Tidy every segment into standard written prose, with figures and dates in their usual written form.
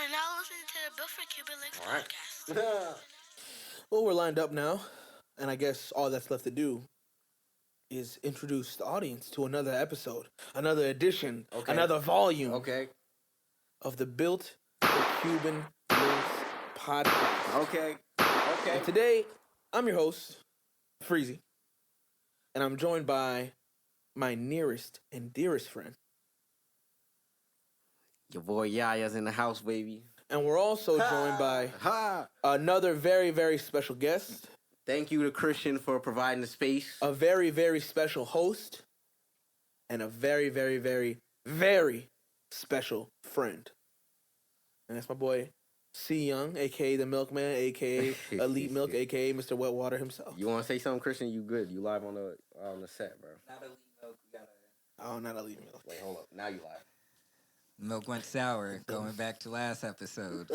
are now listening to the Bill for Cuban Links podcast. Well, we're lined up now, and I guess all that's left to do is introduce the audience to another episode, another edition, another volume of the Built for Cuban Links podcast. Okay. And today, I'm your host, Freezy, and I'm joined by my nearest and dearest friend. Your boy Yaya's in the house, baby. And we're also joined by another very, very special guest. Thank you to Christian for providing the space. A very, very special host. And a very, very, very, very special friend. And that's my boy C Young, a.k.a. the Milkman, a.k.a. Elite Milk, a.k.a. Mr. Wetwater himself. You want to say something, Christian? You good. You live on the set, bro. Not Elite Milk. We gotta... Oh, not Elite Milk. Wait, hold up. Now you live. Milk went sour, going back to last episode.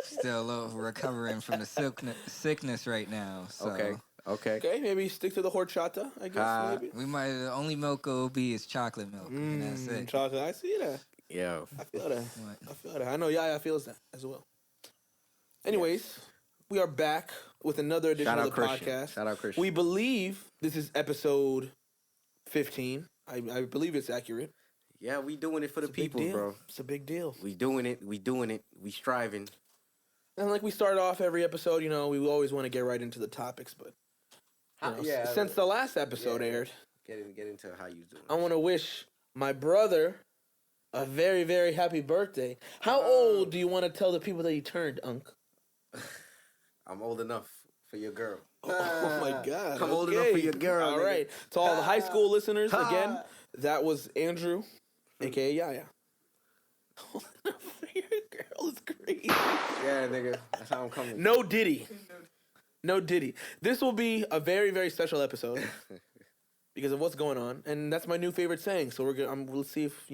Still a little recovering from the sickness right now. So. Okay, maybe stick to the horchata, I guess, maybe. We might, the only milk will be is chocolate milk, and that's it. Chocolate, I see that. Yeah. I feel that. I know Yaya feels that as well. Anyways, we are back with another edition of the podcast. Shout out Christian. We believe this is episode 15. I believe it's accurate. Yeah, we doing it for the people, bro. It's a big deal. We doing it. We striving. And like we start off every episode, we always want to get right into the topics, but since the last episode aired, get into how you doing. I want to wish my brother a very, very happy birthday. How old do you want to tell the people that you turned, Unc? I'm old enough for your girl. Oh my God. I'm old enough for your girl. All right. To all the high school listeners, again, that was Andrew, a.k.a. Yaya. Old enough for your girl is crazy. Yeah, nigga. That's how I'm coming. No Diddy. This will be a very, very special episode because of what's going on, and that's my new favorite saying. So we'll see if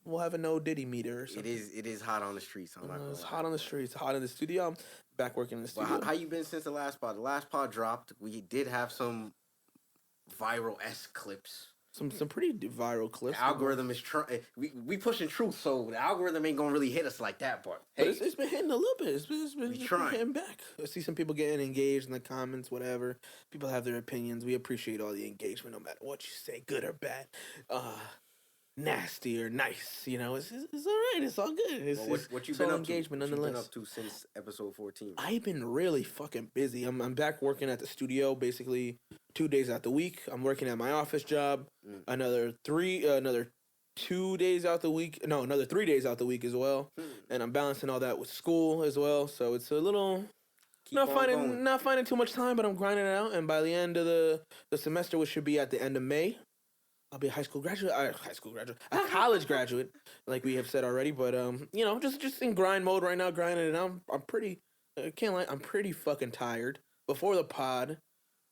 we'll have a no Diddy meter or something. It is hot on the streets. It's hot on the streets. Hot in the studio. I'm back working in the studio. Well, how you been since the last pod? The last pod dropped. We did have some viral-esque clips. Some pretty viral clips. The algorithm is we pushing truth, so the algorithm ain't gonna really hit us like that. But it's been hitting a little bit. It's been hitting back. I see some people getting engaged in the comments, whatever. People have their opinions. We appreciate all the engagement, no matter what you say, good or bad, nasty or nice. It's all right. It's all good. What you been up engagement, to? Nonetheless. What you been up to since episode 14? I've been really fucking busy. I'm back working at the studio basically 2 days out the week. I'm working at my office job. Another 2 days out the week. No, another 3 days out the week as well. And I'm balancing all that with school as well. So it's a little not finding too much time, but I'm grinding it out. And by the end of the semester, which should be at the end of May, I'll be a a college graduate, like we have said already. But just in grind mode right now, grinding it out. I'm pretty. I can't lie. I'm pretty fucking tired. Before the pod,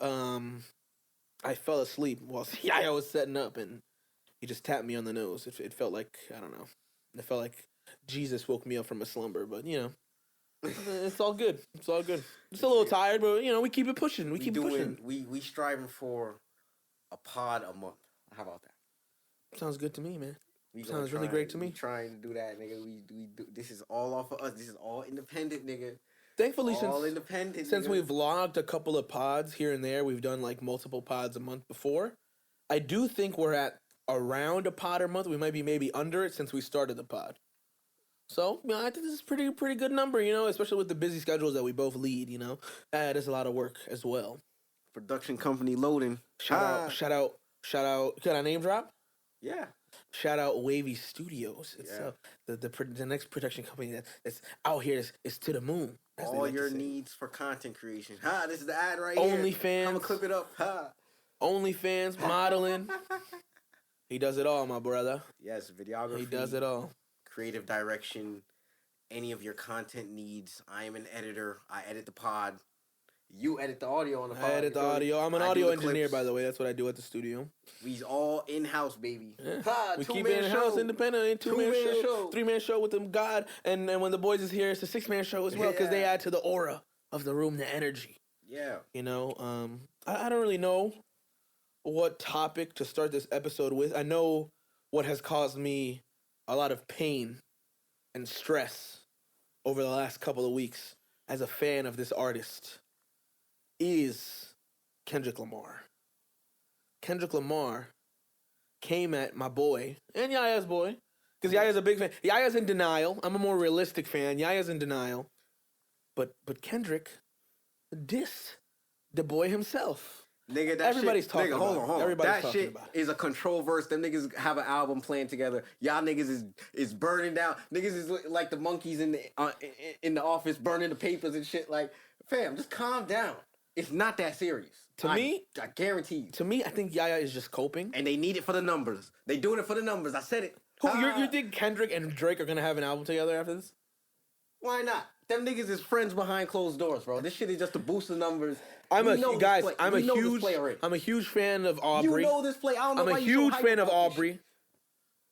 I fell asleep while Yaya was setting up, and he just tapped me on the nose. It felt like, I don't know. It felt like Jesus woke me up from a slumber, but it's all good. It's all good. Just a little tired, but we keep it pushing. We striving for a pod a month. How about that? Sounds good to me, man. Sounds really great to me. We trying to do that, nigga. We do. This is all off of us. This is all independent, nigga. Thankfully, since we've vlogged a couple of pods here and there, we've done like multiple pods a month before. I do think we're at around a pod a month. We might be maybe under it since we started the pod. So I think this is pretty good number, especially with the busy schedules that we both lead. That is a lot of work as well. Production company loading. Shout out. Can I name drop? Yeah. Shout out Wavy Studios. It's the next production company that's out here is to the moon. All your needs for content creation. This is the ad right OnlyFans. here. I'm gonna clip it up. OnlyFans, modeling. He does it all, my brother. Yes, videography. He does it all. Creative direction. Any of your content needs. I am an editor. I edit the pod. You edit the audio on the pod. I edit the audio. I'm an audio engineer, by the way. That's what I do at the studio. We's all in-house, baby. Yeah. We keep it in-house, independent, two-man show, three-man show with them, God. And when the boys is here, it's a six-man show as well, because they add to the aura of the room, the energy. Yeah. I don't really know what topic to start this episode with. I know what has caused me a lot of pain and stress over the last couple of weeks as a fan of this artist is Kendrick Lamar. Kendrick Lamar came at my boy and Yaya's boy, because Yaya's a big fan. Yaya's in denial. I'm a more realistic fan. Yaya's in denial. But Kendrick dissed the boy himself. Nigga, that Everybody's shit, talking nigga, about hold it. on, hold on. Everybody's That talking shit about it. is a control verse. Them niggas have an album playing together. Y'all niggas is burning down. Niggas is like the monkeys in the office burning the papers and shit. Like, fam, just calm down. It's not that serious. I guarantee you. To me, I think Yaya is just coping. And they need it for the numbers. They doing it for the numbers. I said it. You think Kendrick and Drake are gonna have an album together after this? Why not? Them niggas is friends behind closed doors, bro. This shit is just to boost the numbers. I'm a I'm huge fan of Aubrey. You know this play. I don't know I'm why a you so huge hyped fan of about this Aubrey.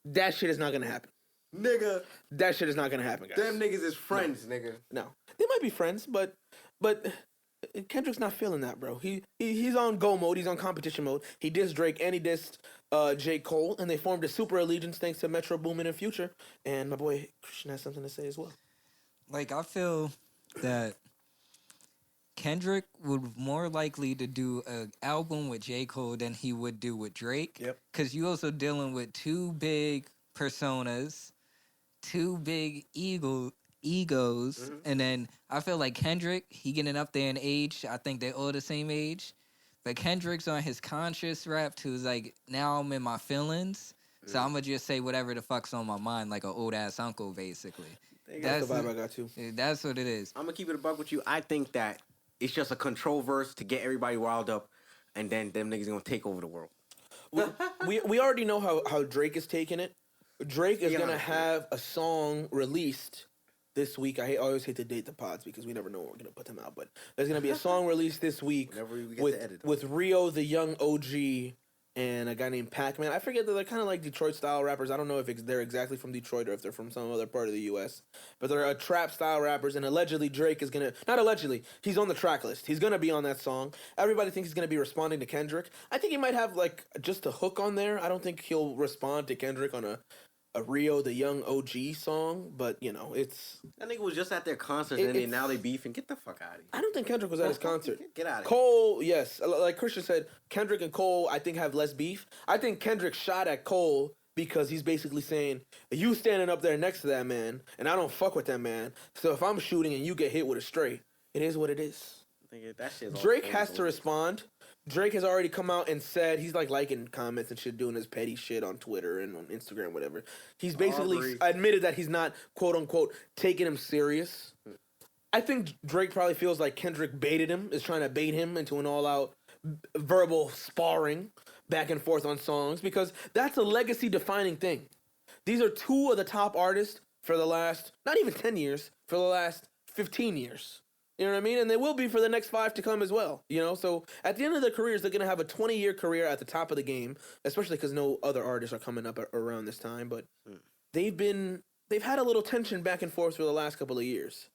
That shit is not gonna happen. shit. Nigga. That shit is not gonna happen, guys. Them niggas is friends, nigga. No, they might be friends, but Kendrick's not feeling that, bro. He's on go mode. He's on competition mode. He dissed Drake and he dissed J. Cole, and they formed a super allegiance thanks to Metro Boomin and Future. And my boy Christian has something to say as well. Like, I feel that Kendrick would more likely to do an album with J. Cole than he would do with Drake. Yep. Because you also dealing with two big personas, two big egos. Mm-hmm. And then I feel like Kendrick, he getting up there in age. I think they're all the same age. But Kendrick's on his conscious rap too. It's like, now I'm in my feelings. So I'm going to just say whatever the fuck's on my mind, like an old-ass uncle, basically. That's the vibe I got too. That's what it is. I'm gonna keep it a buck with you. I think that it's just a control verse to get everybody riled up, and then them niggas gonna take over the world. We already know how Drake is taking it. Drake is Yeah. gonna have a song released this week. I always hate to date the pods because we never know when we're gonna put them out. But there's gonna be a song released this week Whenever we get to edit them. with Rio, the young OG, and a guy named Pac-Man. I forget that they're kind of like Detroit-style rappers. I don't know if they're exactly from Detroit or if they're from some other part of the U.S. But they're trap-style rappers, and allegedly Drake is going to... Not allegedly, he's on the track list. He's going to be on that song. Everybody thinks he's going to be responding to Kendrick. I think he might have, like, just a hook on there. I don't think he'll respond to Kendrick on a Rio, the young OG song, but, you know, it's... That nigga was just at their concert, and then now they beefing. Get the fuck out of here. I don't think Kendrick was at his concert. Get out of here. Cole, yes. Like Christian said, Kendrick and Cole, I think, have less beef. I think Kendrick shot at Cole because he's basically saying, you standing up there next to that man, and I don't fuck with that man. So if I'm shooting and you get hit with a straight, it is what it is. Nigga, that shit's all Drake crazy, has to bro. respond. Drake has already come out and said he's like liking comments and shit, doing his petty shit on Twitter and on Instagram, whatever. He's basically Aubrey. admitted that he's not, quote unquote, taking him serious. I think Drake probably feels like Kendrick baited him, is trying to bait him into an all out verbal sparring back and forth on songs, because that's a legacy defining thing. These are two of the top artists for the last, not even 10 years, for the last 15 years. You know what I mean? And they will be for the next 5 to come as well. You know, so at the end of their careers, they're going to have a 20-year career at the top of the game, especially because no other artists are coming up around this time. But they've had a little tension back and forth for the last couple of years.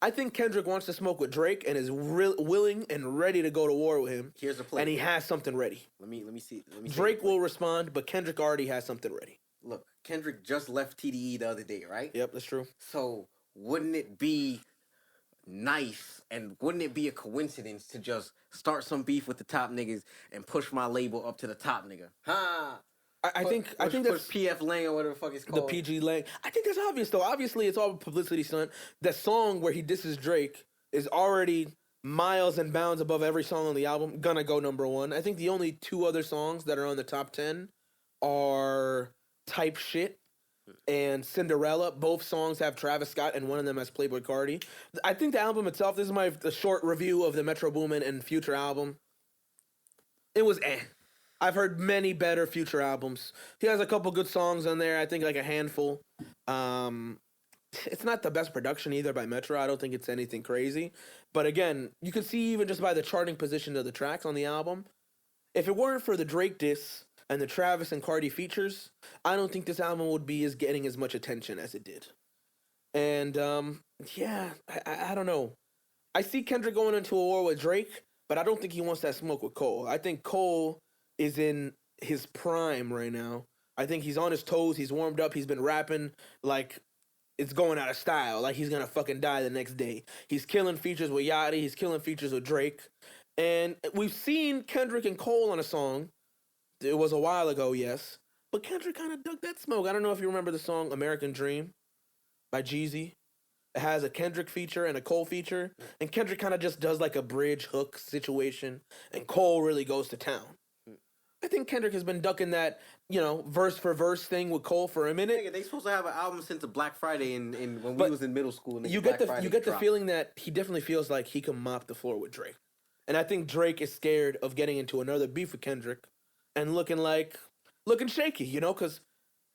I think Kendrick wants to smoke with Drake and is willing and ready to go to war with him. Here's the play. And he has something ready. Let me see. Drake will respond, but Kendrick already has something ready. Look, Kendrick just left TDE the other day, right? Yep, that's true. So wouldn't it be nice and wouldn't it be a coincidence to just start some beef with the top niggas and push my label up to the top nigga? Huh? I think that's PF Lang or whatever the fuck it's the called. PG Lang. I think that's obvious though. Obviously, it's all publicity stunt. That song where he disses Drake is already miles and bounds above every song on the album. Gonna go #1. I think the only 2 other songs that are on the top 10 are Type Shit and Cinderella. Both songs have Travis Scott, and one of them has Playboi Carti. I think the album itself, this is the short review of the Metro Boomin and Future album. It was I've heard many better Future albums. He has a couple good songs on there, I think like a handful. It's not the best production either by Metro. I don't think it's anything crazy. But again, you can see even just by the charting position of the tracks on the album, if it weren't for the Drake diss and the Travis and Cardi features, I don't think this album would be getting as much attention as it did. And yeah, I don't know. I see Kendrick going into a war with Drake, but I don't think he wants that smoke with Cole. I think Cole is in his prime right now. I think he's on his toes. He's warmed up. He's been rapping like it's going out of style. Like he's gonna fucking die the next day. He's killing features with Yachty. He's killing features with Drake. And we've seen Kendrick and Cole on a song. It was a while ago, yes. But Kendrick kind of dug that smoke. I don't know if you remember the song American Dream by Jeezy. It has a Kendrick feature and a Cole feature. And Kendrick kind of just does like a bridge hook situation. And Cole really goes to town. I think Kendrick has been ducking that, verse for verse thing with Cole for a minute. Nigga, they supposed to have an album since the Black Friday when we was in middle school. You get the feeling that he definitely feels like he can mop the floor with Drake. And I think Drake is scared of getting into another beef with Kendrick and looking shaky, because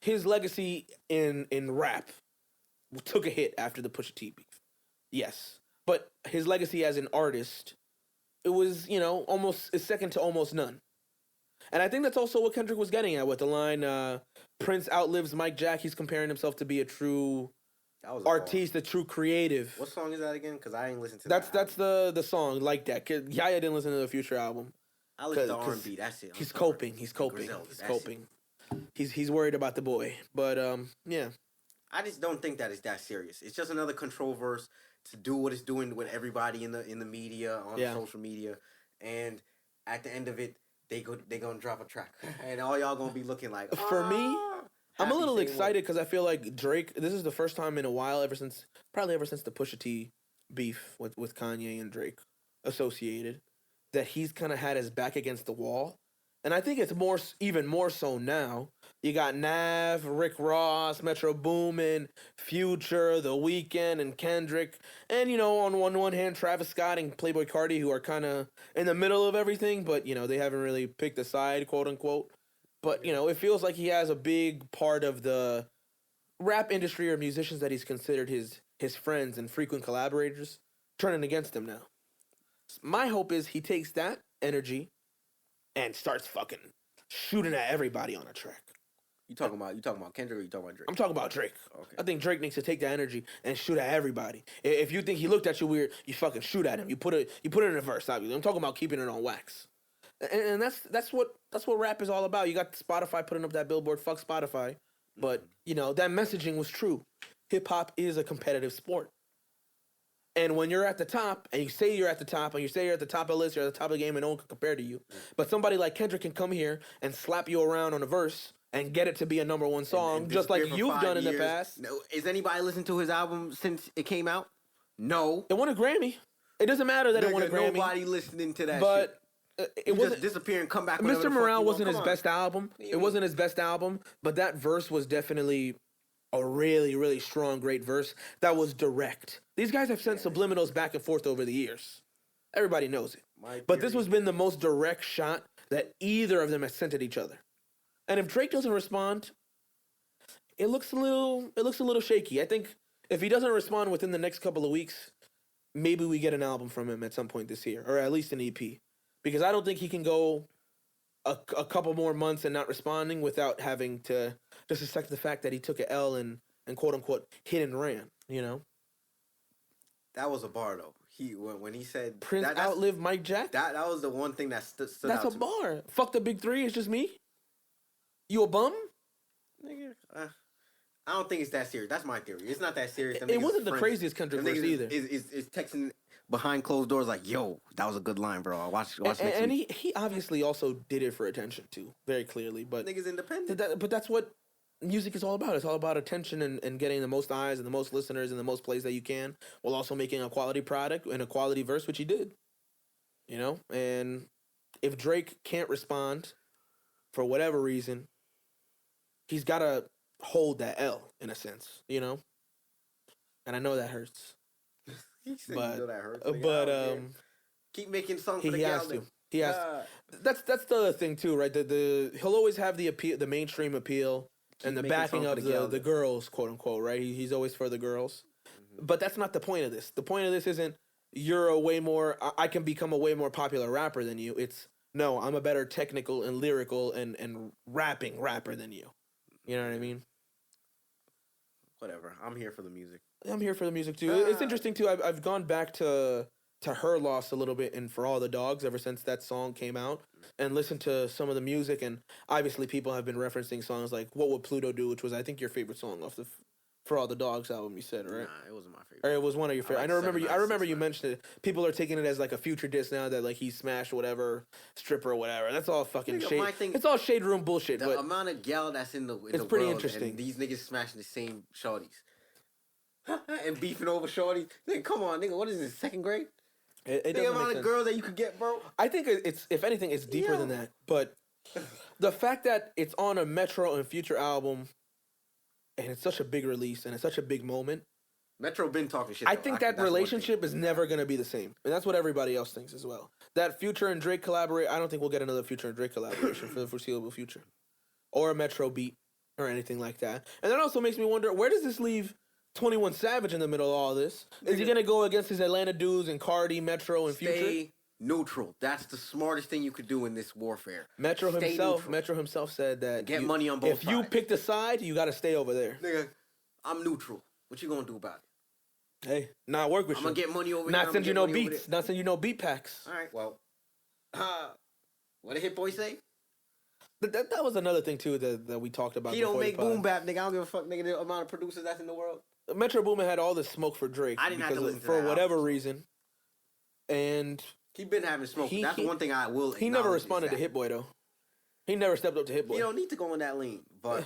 his legacy in rap took a hit after the Pusha T beef. Yes. But his legacy as an artist, it was, almost is second to almost none. And I think that's also what Kendrick was getting at with the line, Prince outlives Mike Jack. He's comparing himself to be a true artiste, a true creative. What song is that again? Because I ain't listened to that. That's the song, like that. Yaya didn't listen to the Future album. I listen to R&B, that's it. He's coping. He's worried about the boy. But, yeah. I just don't think that it's that serious. It's just another control verse to do what it's doing with everybody in the media, on social media. And at the end of it, they gonna drop a track, and all y'all gonna be looking like. For me, I'm a little excited because I feel like Drake. This is the first time in a while, probably ever since the Pusha T beef with Kanye and Drake associated, that he's kind of had his back against the wall, and I think it's even more so now. You got Nav, Rick Ross, Metro Boomin, Future, The Weeknd, and Kendrick. And, on one hand, Travis Scott and Playboi Carti, who are kind of in the middle of everything, but, they haven't really picked a side, quote unquote. But, it feels like he has a big part of the rap industry or musicians that he's considered his friends and frequent collaborators turning against him now. My hope is he takes that energy and starts fucking shooting at everybody on a track. You talking about Kendrick or you talking about Drake? I'm talking about Drake. Okay. I think Drake needs to take that energy and shoot at everybody. If you think he looked at you weird, you fucking shoot at him. You put it in a verse. Obviously. I'm talking about keeping it on wax. And that's what rap is all about. You got Spotify putting up that billboard, fuck Spotify. But, that messaging was true. Hip hop is a competitive sport. And when you're at the top, and you say you're at the top, and you say you're at the top of the list, you're at the top of the game, and no one can compare to you. But somebody like Kendrick can come here and slap you around on a verse and get it to be a number one song, just like you've done in the past. No, is anybody listening to his album since it came out? No. It won a Grammy. It doesn't matter that it won a Grammy. Nobody listening to that but shit. It wasn't just disappear and come back. Mr. Morale wasn't his best album. It wasn't his best album, but that verse was definitely a really, really strong, great verse that was direct. These guys have sent subliminals back and forth over the years. Everybody knows it. But this has been the most direct shot that either of them has sent at each other. And if Drake doesn't respond, it looks a little shaky. I think if he doesn't respond within the next couple of weeks, maybe we get an album from him at some point this year, or at least an EP. Because I don't think he can go a couple more months and not responding without having to just accept the fact that he took an L and quote unquote hit and ran. That was a bar though. When he said Prince outlived Mike Jack. That was the one thing that stood out. That's a bar. Fuck the big three. It's just me. You a bum? Nigga, I don't think it's that serious. That's my theory. It's not that serious. It wasn't the craziest Kendrick verse either. Is texting behind closed doors like, yo, that was a good line, bro. Watch next week. And he obviously also did it for attention too, very clearly. But niggas independent. But that's what music is all about. It's all about attention and getting the most eyes and the most listeners and the most plays that you can, while also making a quality product and a quality verse, which he did. And if Drake can't respond for whatever reason, he's got to hold that L in a sense, And I know that hurts. That hurts. But keep making songs for the he has to. He has to. That's the other thing too, right? He'll always have the appeal, the mainstream appeal, and the backing of the girls, quote unquote, right? He's always for the girls. Mm-hmm. But that's not the point of this. The point of this isn't I can become a way more popular rapper than you. It's no, I'm a better technical and lyrical and rapping rapper than you. You know what I mean? Whatever. I'm here for the music. I'm here for the music too. It's interesting too. I've gone back to Her Loss a little bit and For All the Dogs ever since that song came out, and listened to some of the music. And obviously people have been referencing songs like What Would Pluto Do, which was I think your favorite song For All the Dogs album, you said, right? Nah, it wasn't my favorite. Or it was one of your favorite. like I remember 7, you. 9, I remember 6, you 9. mentioned it. People are taking it as like a future diss now that like he smashed whatever stripper or whatever. That's all fucking Nigga, shade. my thing- It's all shade room bullshit. The But amount of gal that's in the it's the pretty world, interesting. and these niggas smashing the same shorties and beefing over shorties. Nigga, come on, nigga. What is this? 2nd grade? it The doesn't amount make of sense. girls that you could get, bro. I think it's if anything, it's deeper than that. But the fact that it's on a Metro and Future album, and it's such a big release and it's such a big moment. Metro been talking shit. I though. think that's that one thing. relationship is never gonna be the same, and that's what everybody else thinks as well. That Future and Drake collaborate. I don't think we'll get another Future and Drake collaboration for the foreseeable future, or a Metro beat or anything like that. And that also makes me wonder, where does this leave 21 Savage in the middle of all this? Is he gonna go against his Atlanta dudes and Cardi, Metro, and Future? Stay neutral. That's the smartest thing you could do in this warfare. Metro Stay himself. neutral. Metro himself said that Get money on both If you sides. pick the side, you got to stay over there. Nigga, I'm neutral. What you gonna do about it? Hey, not work with I'm you. gonna get money over here. Not I'ma send you get no money over beats. there. Not send you no beat packs. All right. Well, what did Hit Boy say? But that was another thing too that we talked about. He don't before the make pod. boom bap, nigga. I don't give a fuck, nigga. The amount of producers that's in the world. Metro Boomin had all this smoke for Drake I didn't have to because listen to for that whatever album. reason, and He been having smoke. He- That's he- one thing I will. he never acknowledge is responded to that. Hit Boy though. He never stepped up to Hit Boy. You don't need to go in that lane, but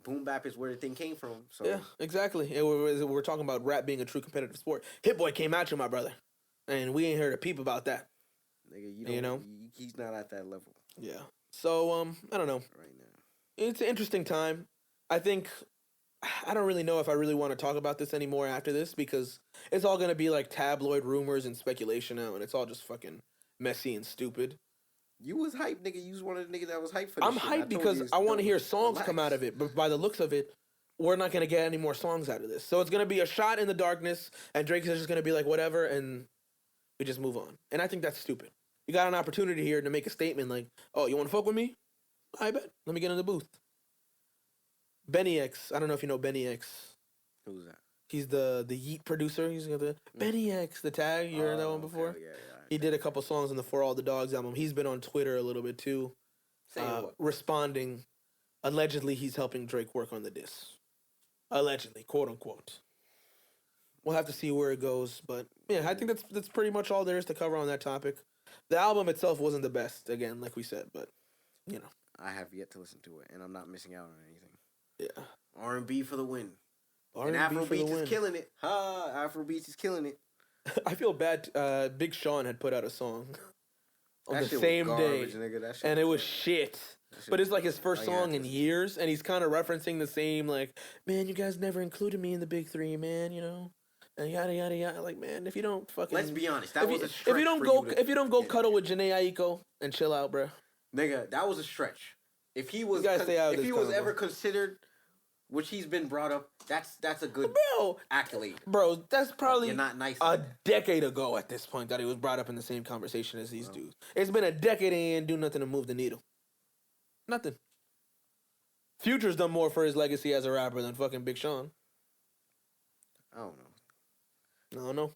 boom bap is where the thing came from. So Yeah, exactly. And we're talking about rap being a true competitive sport. Hit Boy came at you, my brother, and we ain't heard a peep about that. nigga, you You know? he's not at that level Yeah. So I don't know. right now. It's an interesting time. I think I don't really know if I really want to talk about this anymore after this because it's all gonna be like tabloid rumors and speculation now, and it's all just fucking messy and stupid. You was hyped, nigga. You was one of the niggas that was hyped for this I'm shit. hyped because I want to hear songs come out it. of it, but by the looks of it, we're not gonna get any more songs out of this. So it's gonna be a shot in the darkness, and Drake is just gonna be like whatever, and we just move on. And I think that's stupid. You got an opportunity here to make a statement like, "Oh, you want to fuck with me? I bet. Let me get in the booth." Benny X. I don't know if you know Benny X. Who's that? He's the Yeet producer. He's got the Benny X, the tag. You heard that one before? Okay, yeah. He did a couple songs on the For All the Dogs album. He's been on Twitter a little bit too, Saying what? responding. Allegedly, he's helping Drake work on the diss. Allegedly, quote unquote. We'll have to see where it goes, but yeah, I think that's pretty much all there is to cover on that topic. The album itself wasn't the best, again, like we said, but you know, I have yet to listen to it, and I'm not missing out on anything. yeah. R&B for the win. R&B And for the Afrobeats win. is killing it. Afrobeats is killing it. I feel bad. Big Sean had put out a song on That the shit was same garbage, day, nigga. That shit and it was shit. that shit But it's was like his garbage. first Oh, yeah, song in listen. years, and he's kind of referencing the same, like, man, you guys never included me in the big three, man, you know, and yada yada yada. Like, man, if you don't fucking, Let's be honest. That if was you, a stretch. if you don't for go, you to if you don't go get cuddle with Janae Aiko and chill out, bro. Nigga, that was a stretch. If he was, gotta stay out of if this he was combo. ever considered, which he's been brought up, that's a good accolade. Bro, that's probably You're not nice. a decade ago at this point that he was brought up in the same conversation as these dudes. It's been a decade and he ain't do nothing to move the needle. Nothing. Future's done more for his legacy as a rapper than fucking Big Sean. I don't know. I don't know.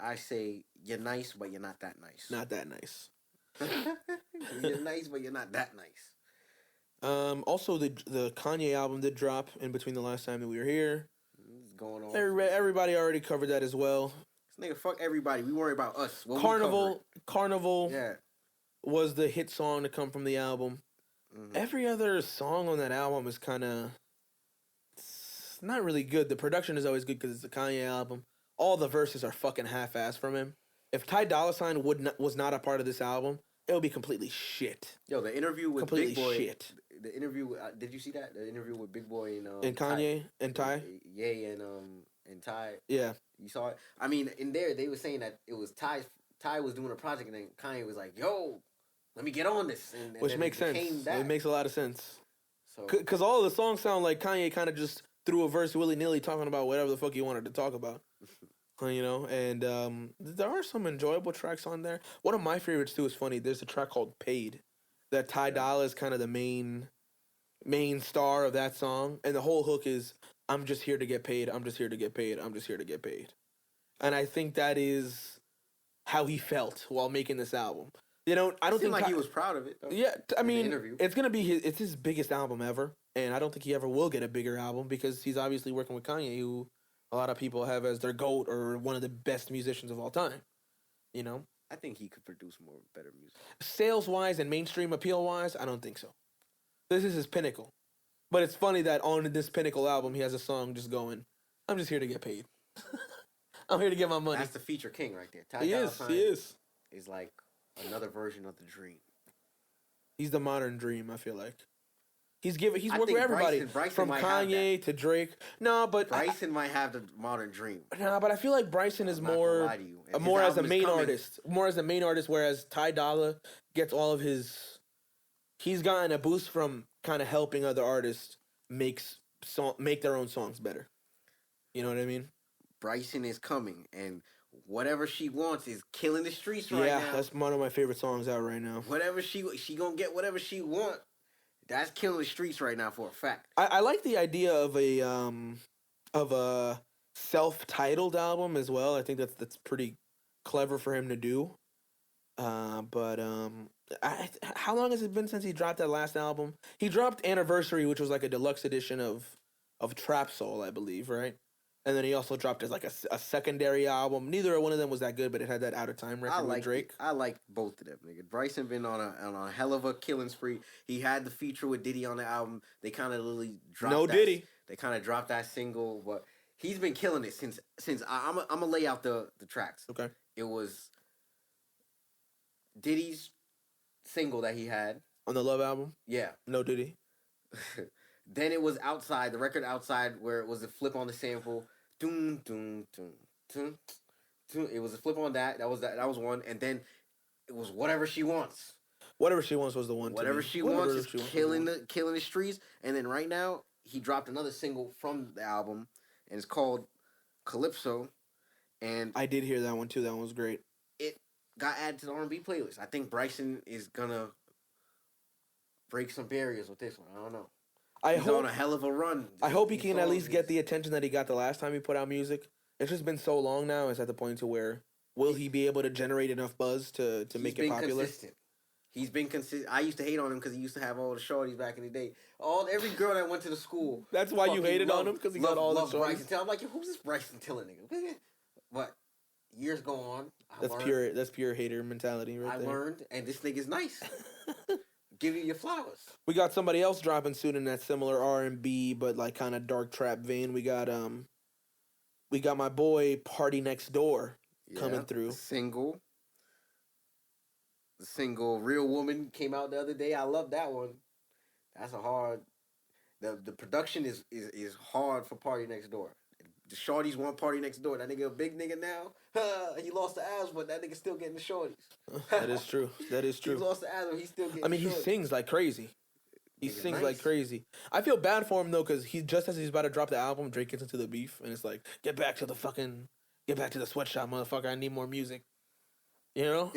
I say you're nice, but you're not that nice. Not that nice. You're nice, but you're not that nice. Also, the Kanye album did drop in between the last time that we were here. What's going on? Everybody already covered that as well. This nigga, fuck everybody. We worry about us. What we Carnival covered. Yeah. was the hit song to come from the album. Mhm. Every other song on that album is kind of not really good. The production is always good because it's a Kanye album. All the verses are fucking half-assed from him. If Ty Dolla $ign was not a part of this album, it would be completely shit. Yo, the interview with Completely Big Boy. shit. The interview. Did you see that? The interview with Big Boy And Kanye and Ty. Yeah, and Ty. Yeah. You saw it. I mean, in there they were saying that it was Ty. Ty was doing a project, and then Kanye was like, "Yo, let me get on this," and Which then makes it became sense. that. It makes a lot of sense. So Because all of the songs sound like Kanye kind of just threw a verse willy-nilly talking about whatever the fuck he wanted to talk about. You know, and there are some enjoyable tracks on there. One of my favorites, too, is funny. There's a track called Paid that Ty Dolla is kind of the main star of that song. And the whole hook is, I'm just here to get paid. I'm just here to get paid. I'm just here to get paid. And I think that is how he felt while making this album. You know, I don't Seemed think like he was proud of it. Though, Yeah, I in the mean, interview. it's gonna be it's his biggest album ever, and I don't think he ever will get a bigger album because he's obviously working with Kanye, who a lot of people have as their GOAT or one of the best musicians of all time. You know, I think he could produce more better music. sales wise and mainstream appeal wise, I don't think so. This is his pinnacle, but it's funny that on this pinnacle album he has a song just going, "I'm just here to get paid. I'm here to get my money." That's the feature king right there. Ty He Dolla is. Sign He is. is like another version of the dream. He's the modern dream. I feel like he's I working think with everybody Bryson from might have Kanye to Drake. No, but Bryson might have the modern dream. no, but I feel like Bryson is I'm not gonna more lie to you. And his more as a album is main coming. artist, more as a main artist. Whereas Ty Dolla gets all of his. He's gotten a boost from kind of helping other artists make their own songs better. You know what I mean? Bryson is coming, and whatever she wants is killing the streets right Yeah, now. that's one of my favorite songs out right now. Whatever she gonna get whatever she want. That's killing the streets right now for a fact. I like the idea of a self-titled album as well. I think that's pretty clever for him to do. But how long has it been since he dropped that last album? He dropped Anniversary, which was like a deluxe edition of Trap Soul, I believe, right? And then he also dropped as like a secondary album. Neither one of them was that good, but it had that Out of Time record with Drake. I like both of them, nigga. Bryson been on a hell of a killing spree. He had the feature with Diddy on the album. They kind of literally dropped No Diddy. They kind of dropped that single, but he's been killing it since I'm gonna lay out the tracks. Okay. It was Diddy's single that he had. On the Love album? Yeah. No Diddy. Then it was Outside, the record Outside, where it was a flip on the sample. Doom, doom, doom, doom, doom. It was a flip on that. That was one. And then it was Whatever She Wants. Whatever She Wants was the one. Whatever She Wants is killing the streets. And then right now he dropped another single from the album, and it's called Calypso. And I did hear that one too. That one was great. it got added to the R&B playlist. I think Bryson is gonna break some barriers with this one. I don't know. He's on a hell of a run. I hope he can at least get the attention that he got the last time he put out music. It's just been so long now. It's at the point to where will he be able to generate enough buzz to make it popular? Consistent. He's been consistent. I used to hate on him because he used to have all the shorties back in the day. Every girl that went to the school. That's why you hated on him, because he got all the shorties. Bryson Tiller. I'm like, who's this Bryson Tiller nigga? But years go on. That's pure hater mentality right there. I learned, and this nigga's nice. Give you your flowers. We got somebody else dropping soon in that similar R&B but like kind of dark trap vein. We got my boy PARTYNEXTDOOR coming through. The single Real Woman came out the other day. I love that one. That's a hard. The production is hard for PARTYNEXTDOOR. The shorties want PARTYNEXTDOOR. That nigga a big nigga now. He lost the asthma, but that nigga still getting the shorties. That is true. That is true. He lost the asthma. He's still getting. I mean, the he shorties. sings like crazy. He Nigga sings nice. like crazy. I feel bad for him though, because he just as he's about to drop the album, Drake gets into the beef, and it's like, get back to the sweatshop, motherfucker. I need more music. You know.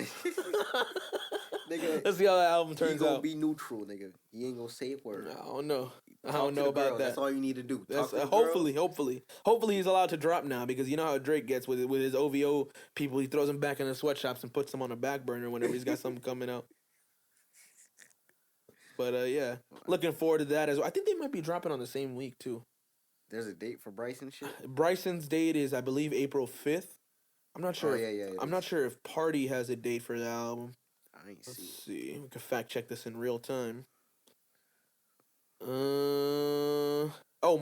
Nigga, let's see how that album he turns gonna out. be neutral, nigga. He ain't gonna say a word. I don't know. I Talk don't to know the about girl. that. That's all you need to do. That's, Talk to the girl. hopefully he's allowed to drop now, because you know how Drake gets with his OVO people. He throws them back in the sweatshops and puts them on a back burner whenever he's got something coming out. But yeah, looking forward to that as well. I think they might be dropping on the same week too. There's a date for Bryson shit. Bryson's date is, I believe, April 5th. I'm not sure. Yeah. I'm not sure if Party has a date for the album. I ain't Let's see. see. We can fact check this in real time.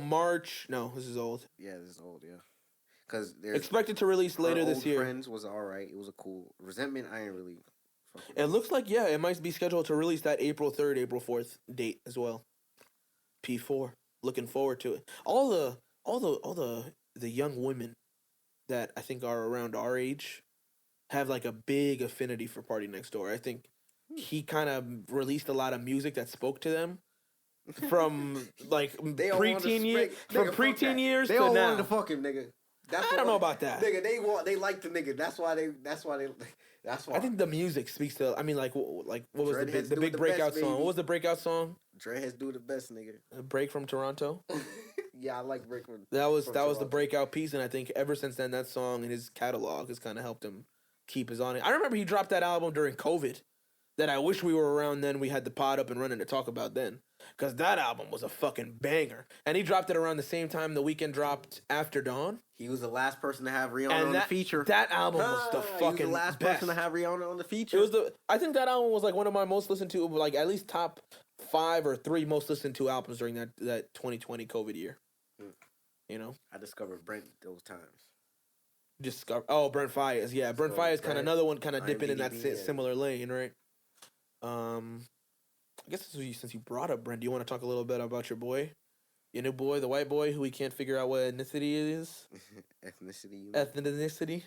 March. No, this is old. Yeah, this is old. Yeah, because Expected to release later this year. Friends was alright. It was a cool. Resentment, I ain't really. It looks like it might be scheduled to release that April 3rd, April 4th date as well. P4. Looking forward to it. All the young women that I think are around our age have like a big affinity for PARTYNEXTDOOR. I think he kind of released a lot of music that spoke to them from like preteen years They to all now. wanted to fuck him, nigga. I don't know about that. Nigga, they like the nigga. That's why. I think the music speaks to. I mean, like what was Dreadheads the do big the breakout best, song? baby. What was the breakout song? Dreadheads do the best, nigga. Break from Toronto. Yeah, I like Break from. That was from the Toronto. breakout piece, and I think ever since then, that song in his catalog has kind of helped him keep his on it. I remember he dropped that album during COVID, that I wish we were around then. We had the pod up and running to talk about then, because that album was a fucking banger. And he dropped it around the same time The Weeknd dropped After Dawn. He was the last person to have Rihanna And on the feature. That album was the fucking He was the last best. person to have Rihanna on the feature. It was I think that album was like one of my most listened to, like at least top 5 or 3 most listened to albums during that 2020 COVID year. You know, I discovered Brent those times. Brent Faiyaz. Yeah, Brent Faiyaz is kind of another one, kind of dipping in that similar lane, right? I guess since you brought up Brent, do you want to talk a little bit about your boy, your new boy, the white boy who we can't figure out what ethnicity it is? Ethnicity. Ethnicity.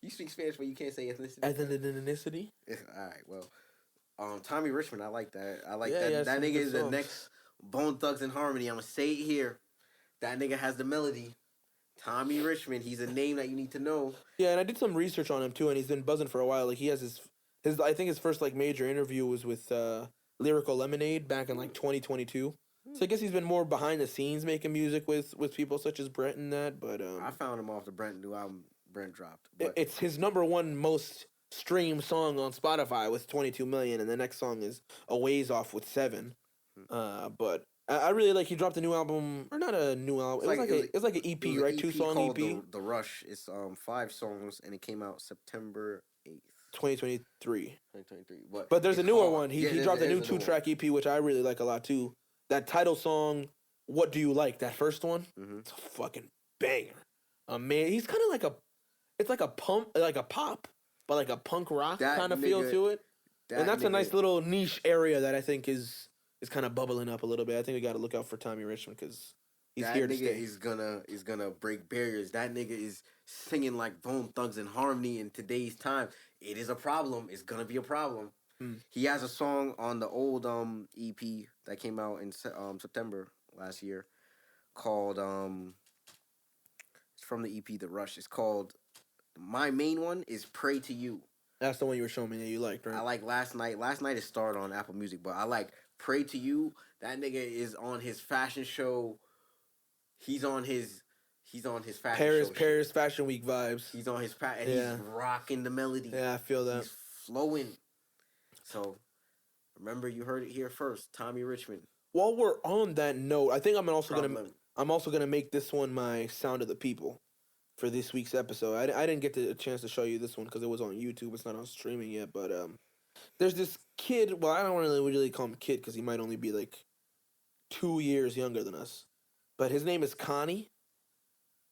You speak Spanish, but you can't say ethnicity. Ethnicity. All right. Well, Tommy Richman, I like that. I like Yeah, that. That nigga is the songs. next Bone Thugs and Harmony. I'm gonna say it here. That nigga has the melody. Tommy Richman, he's a name that you need to know. Yeah, and I did some research on him too, and he's been buzzing for a while. Like he has his I think his first like major interview was with Lyrical Lemonade back in like 2022. So I guess he's been more behind the scenes making music with people such as Brent and that. But I found him off the Brent new album Brent dropped. But it's his #1 most streamed song on Spotify with 22 million, and the next song is a ways off with 7. But I really like he dropped a new album, or not a new album. It's like an EP, right? An 2-song EP. The Rush. It's 5 songs, and it came out September 8th. 2023. 2023. But there's a newer hard. one. He Yeah, dropped a there's new 2-track EP, which I really like a lot too. That title song, "What Do You Like?" That first one, it's a fucking banger. Man, he's kind of like it's like a pop, but like a punk rock kind of feel to it. And that's a nice little niche area that I think is kind of bubbling up a little bit. I think we got to look out for Tommy Richman because he's here to stay. That nigga is gonna break barriers. That nigga is singing like Bone Thugs and Harmony in today's time. It is a problem. It's gonna be a problem. He has a song on the old EP that came out in September last year called it's from the EP The Rush. It's called, my main one is Pray to You. That's the one you were showing me that you liked, right? I like Last Night. Last Night is starred on Apple Music, but I like Pray to You. That nigga is on his fashion show. He's on his fashion show. Paris Fashion Week vibes. He's on his and he's rocking the melody. Yeah, I feel that. He's flowing. So, remember, you heard it here first. Tommy Richman. While we're on that note, I think I'm also gonna make this one my sound of the people for this week's episode. I didn't get a chance to show you this one because it was on YouTube. It's not on streaming yet, but there's this kid. Well, I don't really call him a kid because he might only be like 2 years younger than us. But his name is Connie,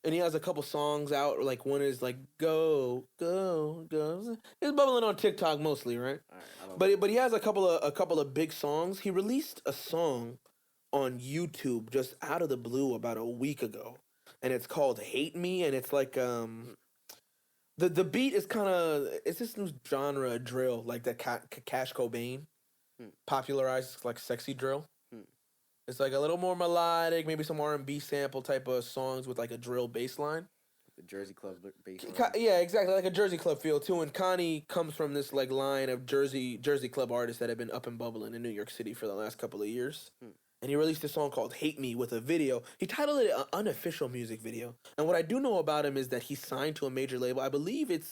and he has a couple songs out. Like one is like "Go Go Go." It's bubbling on TikTok mostly, right? But he has a couple of big songs. He released a song on YouTube just out of the blue about a week ago, and it's called "Hate Me," and it's like the beat is kind of, it's this new genre of drill, like that Cash Cobain popularized, like sexy drill. It's like a little more melodic, maybe some R&B sample type of songs with like a drill bass line. The Jersey Club bass line. Yeah, exactly, like a Jersey Club feel too. And Connie comes from this like line of Jersey Club artists that have been up and bubbling in New York City for the last couple of years. And he released a song called "Hate Me" with a video. He titled it an unofficial music video. And what I do know about him is that he's signed to a major label. I believe it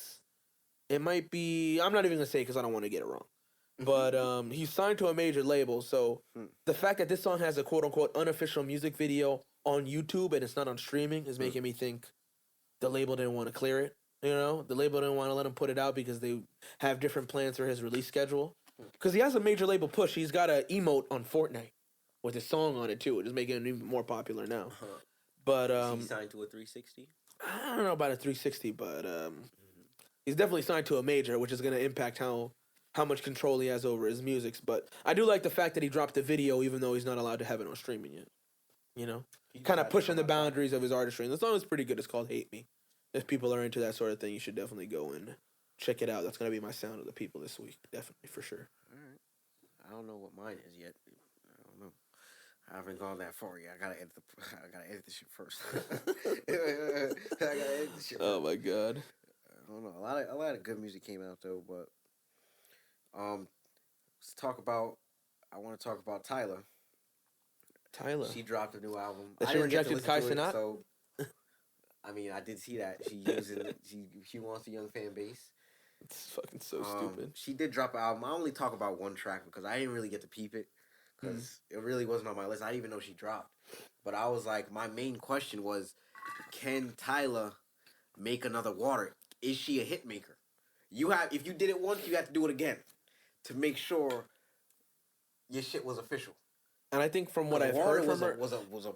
might be, I'm not even gonna say because I don't want to get it wrong. But he's signed to a major label, so the fact that this song has a quote-unquote unofficial music video on YouTube and it's not on streaming is making me think the label didn't want to clear it. You know, the label didn't want to let him put it out because they have different plans for his release schedule. Because he has a major label push. He's got an emote on Fortnite with his song on it too. It is making it even more popular now. But is he signed to a 360? I don't know about a 360, but he's definitely signed to a major, which is going to impact how much control he has over his music. But I do like the fact that he dropped the video even though he's not allowed to have it on streaming yet. You know? Kind of pushing the boundaries of his artistry. And the song is pretty good. It's called "Hate Me." If people are into that sort of thing, you should definitely go and check it out. That's going to be my sound of the people this week. Definitely, for sure. All right. I don't know what mine is yet. I don't know. I haven't gone that far yet. I gotta edit this shit first. I gotta edit this shit first. Oh my god. I don't know. A lot of good music came out though, but let's talk about. I want to talk about Tyler. Tyler. She dropped a new album. That she rejected Kai Cenat? So, I mean, I did see that she wants a young fan base. It's fucking so stupid. She did drop an album. I only talk about one track because I didn't really get to peep it because it really wasn't on my list. I didn't even know she dropped. But I was like, my main question was, can Tyla make another Water? Is she a hit maker? If you did it once, you have to do it again to make sure your shit was official. And I think from what I've heard from her was a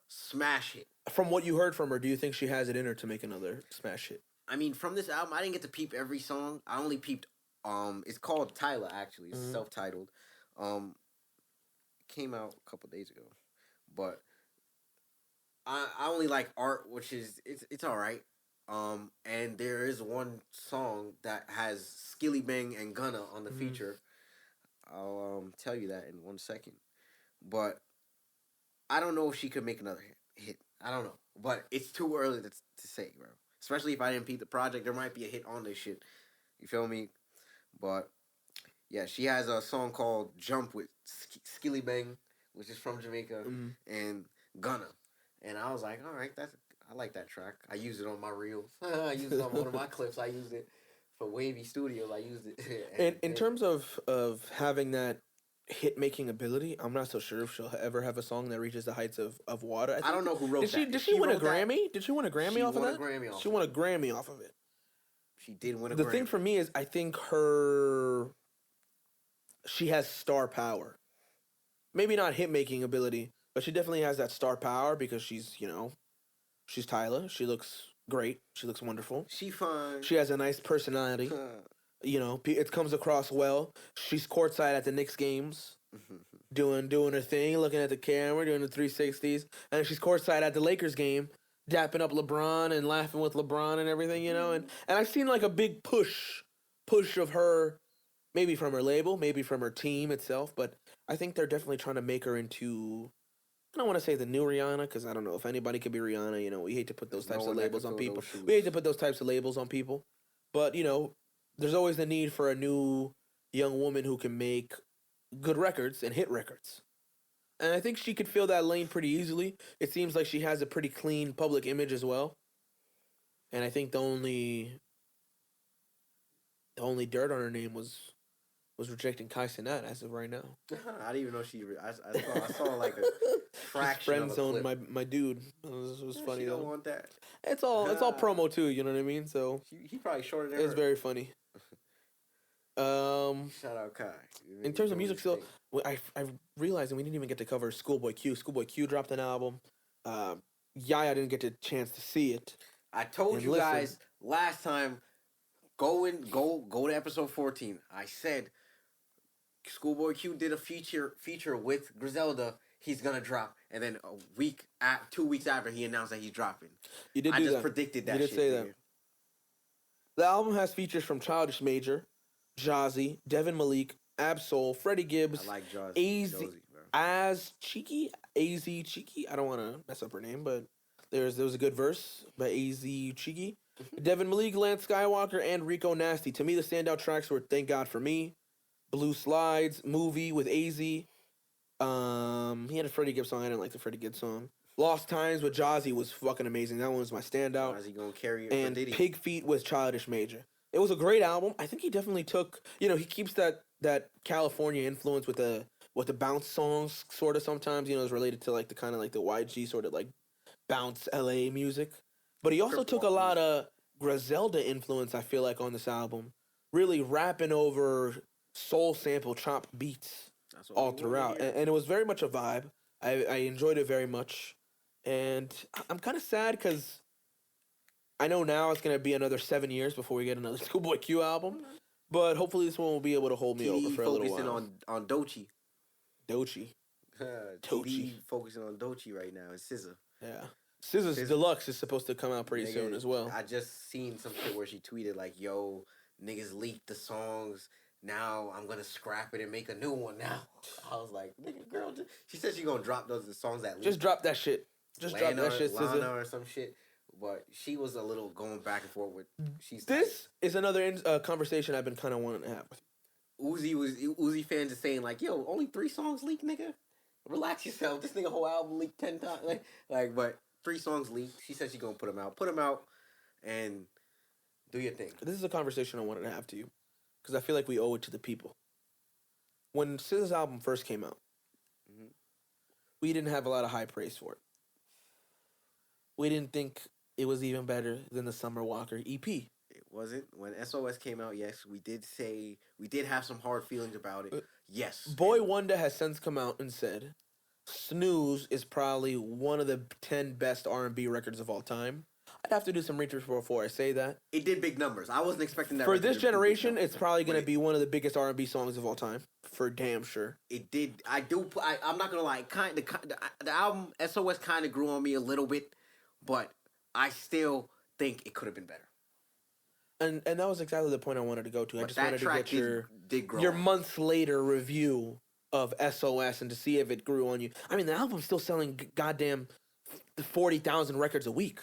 smash hit. From what you heard from her, do you think she has it in her to make another smash hit? I mean, from this album, I didn't get to peep every song. I only peeped. It's called Tyla actually. It's self-titled. Came out a couple days ago, but I only like Art, which is it's all right. And there is one song that has Skilly Bang and Gunna on the feature. I'll tell you that in 1 second. But I don't know if she could make another hit. I don't know, but it's too early to say, bro. Especially if I didn't peep the project, there might be a hit on this shit. You feel me? But yeah, she has a song called "Jump" with Skilly Bang, which is from Jamaica, and Gunna. And I was like, all right, I like that track. I use it on my reels. I used it on one of my clips. I used it for Wavy Studios. I used it. And in terms of having that hit-making ability, I'm not so sure if she'll ever have a song that reaches the heights of Water. I don't know who wrote that. Did she win a Grammy? Did she win a Grammy off of that? She won a Grammy off of it. She did win a Grammy. The thing for me is, I think she has star power. Maybe not hit-making ability, but she definitely has that star power because she's Tyla. She looks great. She looks wonderful. She fine. She has a nice personality. It comes across well. She's courtside at the Knicks games, doing her thing, looking at the camera, doing the 360s, and she's courtside at the Lakers game, dapping up LeBron and laughing with LeBron and everything, And I've seen like a big push of her, maybe from her label, maybe from her team itself, but I think they're definitely trying to make her into. I don't want to say the new Rihanna because I don't know if anybody could be Rihanna. We hate to put those types of labels on people. We hate to put those types of labels on people, but there's always the need for a new young woman who can make good records and hit records. And I think she could fill that lane pretty easily. It seems like she has a pretty clean public image as well. And I think the only dirt on her name was rejecting Kai Cenat as of right now. I didn't even know she. I saw like a fraction friend of a clip. zoned my dude. It was funny She though. don't want that. It's all promo too. You know what I mean? So he probably shorter than it's her. very funny. Shout out Kai. In terms of music, still, I realized, and we didn't even get to cover Schoolboy Q. Schoolboy Q dropped an album. Yaya didn't get the chance to see it. I told you guys last time. Go to episode 14. I said Schoolboy Q did a feature with Griselda. He's gonna drop, and then 2 weeks after, he announced that he's dropping. You did. I just predicted that. You did shit, say that. The album has features from Childish Major, Jazzy, Devin Malik, Absol, Freddie Gibbs, I like Jazzy. AZ Cheeky. I don't want to mess up her name, but there was a good verse by AZ Cheeky. Devin Malik, Lance Skywalker, and Rico Nasty. To me, the standout tracks were "Thank God for Me," "Blue Slides," "Movie" with AZ. He had a Freddie Gibbs song. I didn't like the Freddie Gibbs song. "Lost Times" with Jazzy was fucking amazing. That one was my standout. Jazzy gonna carry it and for Diddy. Pig Feet with Childish Major. It was a great album. I think he definitely took. He keeps that California influence with the bounce songs sort of sometimes. It's related to like the kind of like the YG sort of like bounce LA music. But he also took a lot of Griselda influence, I feel like, on this album. Really rapping over soul sample chop beats all throughout. And it was very much a vibe. I enjoyed it very much. And I'm kind of sad because I know now it's going to be another 7 years before we get another Schoolboy Q album. But hopefully this one will be able to hold me over for a little while. Focusing on Dochi. Dochi. Focusing on Dochi right now. It's SZA. Yeah. SZA's Deluxe is supposed to come out pretty soon as well. I just seen some shit where she tweeted like, "Yo, niggas leaked the songs. Now I'm gonna scrap it and make a new one." Now I was like, "Nigga, girl," she said she gonna drop the songs that leaked. Just drop that shit. Drop that shit, SZA. Lana or some shit. But she was a little going back and forth with. This is another conversation I've been kind of wanting to have with you. Uzi fans are saying like, "Yo, only 3 songs leaked, nigga. Relax yourself. This nigga whole album leaked 10 times." But 3 songs leaked. She said she gonna put them out, and Do your thing. This is a conversation I wanted to have to you because I feel like we owe it to the people. When SZA's album first came out, we didn't have a lot of high praise for it. We didn't think it was even better than the Summer Walker EP. It wasn't. When SOS came out, yes, we did have some hard feelings about it. Yes. Boy Wonder has since come out and said, Snooze is probably one of the 10 best R&B records of all time. I'd have to do some research before I say that. It did big numbers. I wasn't expecting that. For this generation, it's probably going to be one of the biggest R&B songs of all time. For damn sure. It did. I'm not going to lie. The album SOS kind of grew on me a little bit, but I still think it could have been better. And that was exactly the point I wanted to go to. But I just wanted to get did your months later review of SOS and to see if it grew on you. I mean, the album's still selling goddamn 40,000 records a week.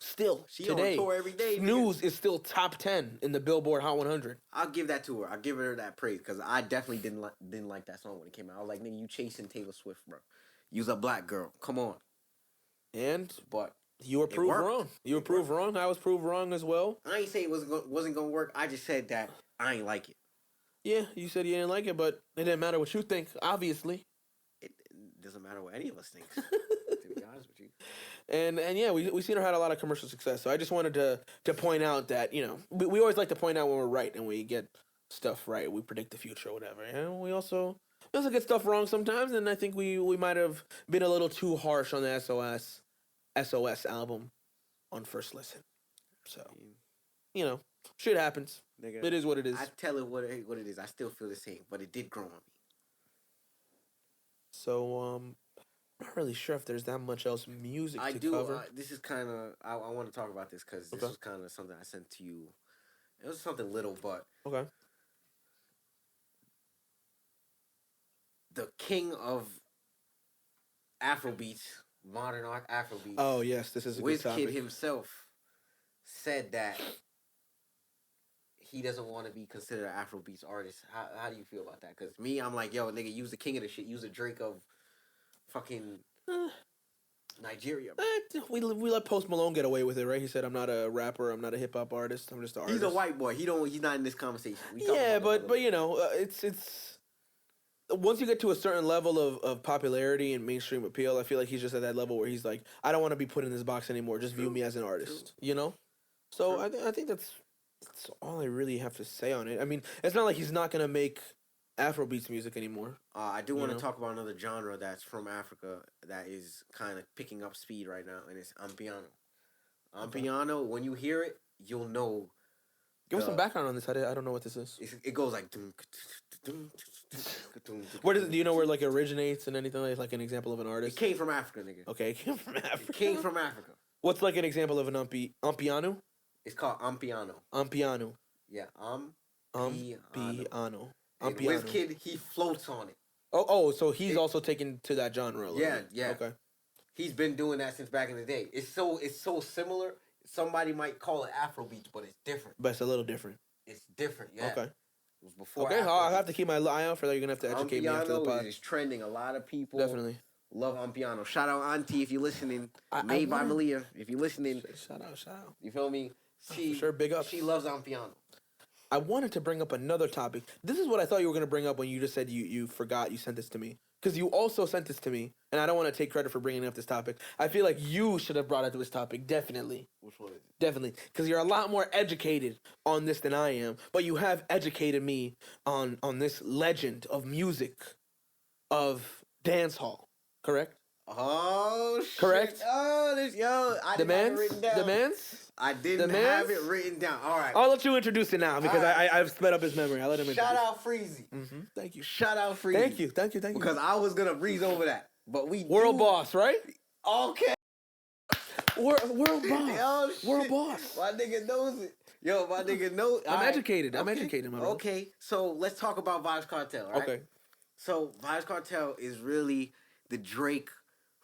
Still, she today, on tour every day. Snooze is still top 10 in the Billboard Hot 100. I'll give that to her. I'll give her that praise because I definitely didn't like that song when it came out. I was like, nigga, you chasing Taylor Swift, bro. You's a black girl. Come on. But you were proved wrong. You were proved wrong. I was proved wrong as well. I ain't say it wasn't gonna work. I just said that I ain't like it. Yeah, you said you didn't like it, but it didn't matter what you think. Obviously, it doesn't matter what any of us think. To be honest with you. And yeah, we seen her had a lot of commercial success. So I just wanted to point out that, you know, we always like to point out when we're right and we get stuff right. We predict the future or whatever. And we also get stuff wrong sometimes. And I think we might have been a little too harsh on the SOS album on first listen. So, you know, shit happens. Nigga, it is what it is. I tell it what it is. I still feel the same, but it did grow on me. So, I'm not really sure if there's that much else music to cover. This is kind of... I want to talk about this because this was kind of something I sent to you. It was something little, but... Okay. The king of Afrobeats, modern Afrobeats... Oh, yes, this is a good topic. Wizkid himself said that he doesn't want to be considered an Afrobeats artist. How do you feel about that? Because me, I'm like, yo, nigga, use the king of the shit. Use the Drake of... fucking Nigeria. We let Post Malone get away with it, right? He said, "I'm not a rapper. I'm not a hip hop artist. I'm just an artist." He's a white boy. He's not in this conversation. Yeah, but you know, it's once you get to a certain level of popularity and mainstream appeal, I feel like he's just at that level where he's like, I don't want to be put in this box anymore. Just view me as an artist, you know. So I think that's all I really have to say on it. I mean, it's not like he's not gonna make Afrobeats music anymore. I do want to talk about another genre that's from Africa that is kind of picking up speed right now, and it's Amapiano. Amapiano, when you hear it, you'll know. Give us some background on this. I don't know what this is. It goes like... Where does it, do you know where like it originates and anything like an example of an artist? It came from Africa, nigga. Okay, it came from Africa. It came from Africa. What's like an example of an Amapiano? It's called Amapiano. Amapiano. Yeah, Amapiano. And Wizkid, he floats on it. So he's also taken to that genre. Yeah. Okay. He's been doing that since back in the day. It's so similar. Somebody might call it Afrobeats, but it's different. But it's a little different. It's different, yeah. Okay. It was before. Okay, I'll have to keep my eye out for that. You're gonna have to educate me after the pod. Is trending. A lot of people definitely love Amapiano. Shout out Auntie if you're listening. Made by Malia if you're listening. Shout out. You feel me? For sure, big up. She loves Amapiano. I wanted to bring up another topic. This is what I thought you were going to bring up when you just said you forgot you sent this to me. Because you also sent this to me, and I don't want to take credit for bringing up this topic. I feel like you should have brought up this topic, definitely. Which one is it? Definitely. Because you're a lot more educated on this than I am, but you have educated me on this legend of music, of dancehall, correct? Oh, shit. Correct? Oh, I didn't have it written down. Demands? I didn't have it written down. All right. I'll let you introduce it now because I've sped up his memory. I'll let him introduce. Shout out Freezy. Mm-hmm. Thank you. Shout out Freezy. Thank you. Because I was going to breeze over that. But World boss, right? Okay. World boss. Oh, shit. World boss. My nigga knows it. Yo, my nigga knows. I'm educated. I'm educated, my bro. Okay. So let's talk about Vybz Kartel, right? Okay. So Vybz Kartel is really the Drake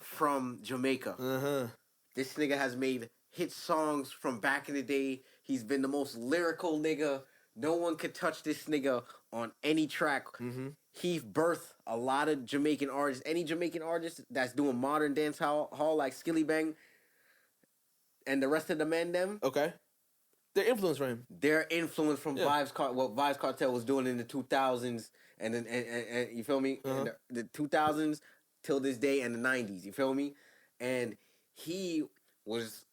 from Jamaica. Uh-huh. This nigga has made hit songs from back in the day. He's been the most lyrical nigga. No one could touch this nigga on any track. Mm-hmm. He birthed a lot of Jamaican artists. Any Jamaican artist that's doing modern dance hall like Skilly Bang and the rest of the men them. Okay. Their influence from him. Their influence from what Vybz Kartel was doing in the 2000s, and then and you feel me? And the 2000s till this day, and the 90s. You feel me? And he was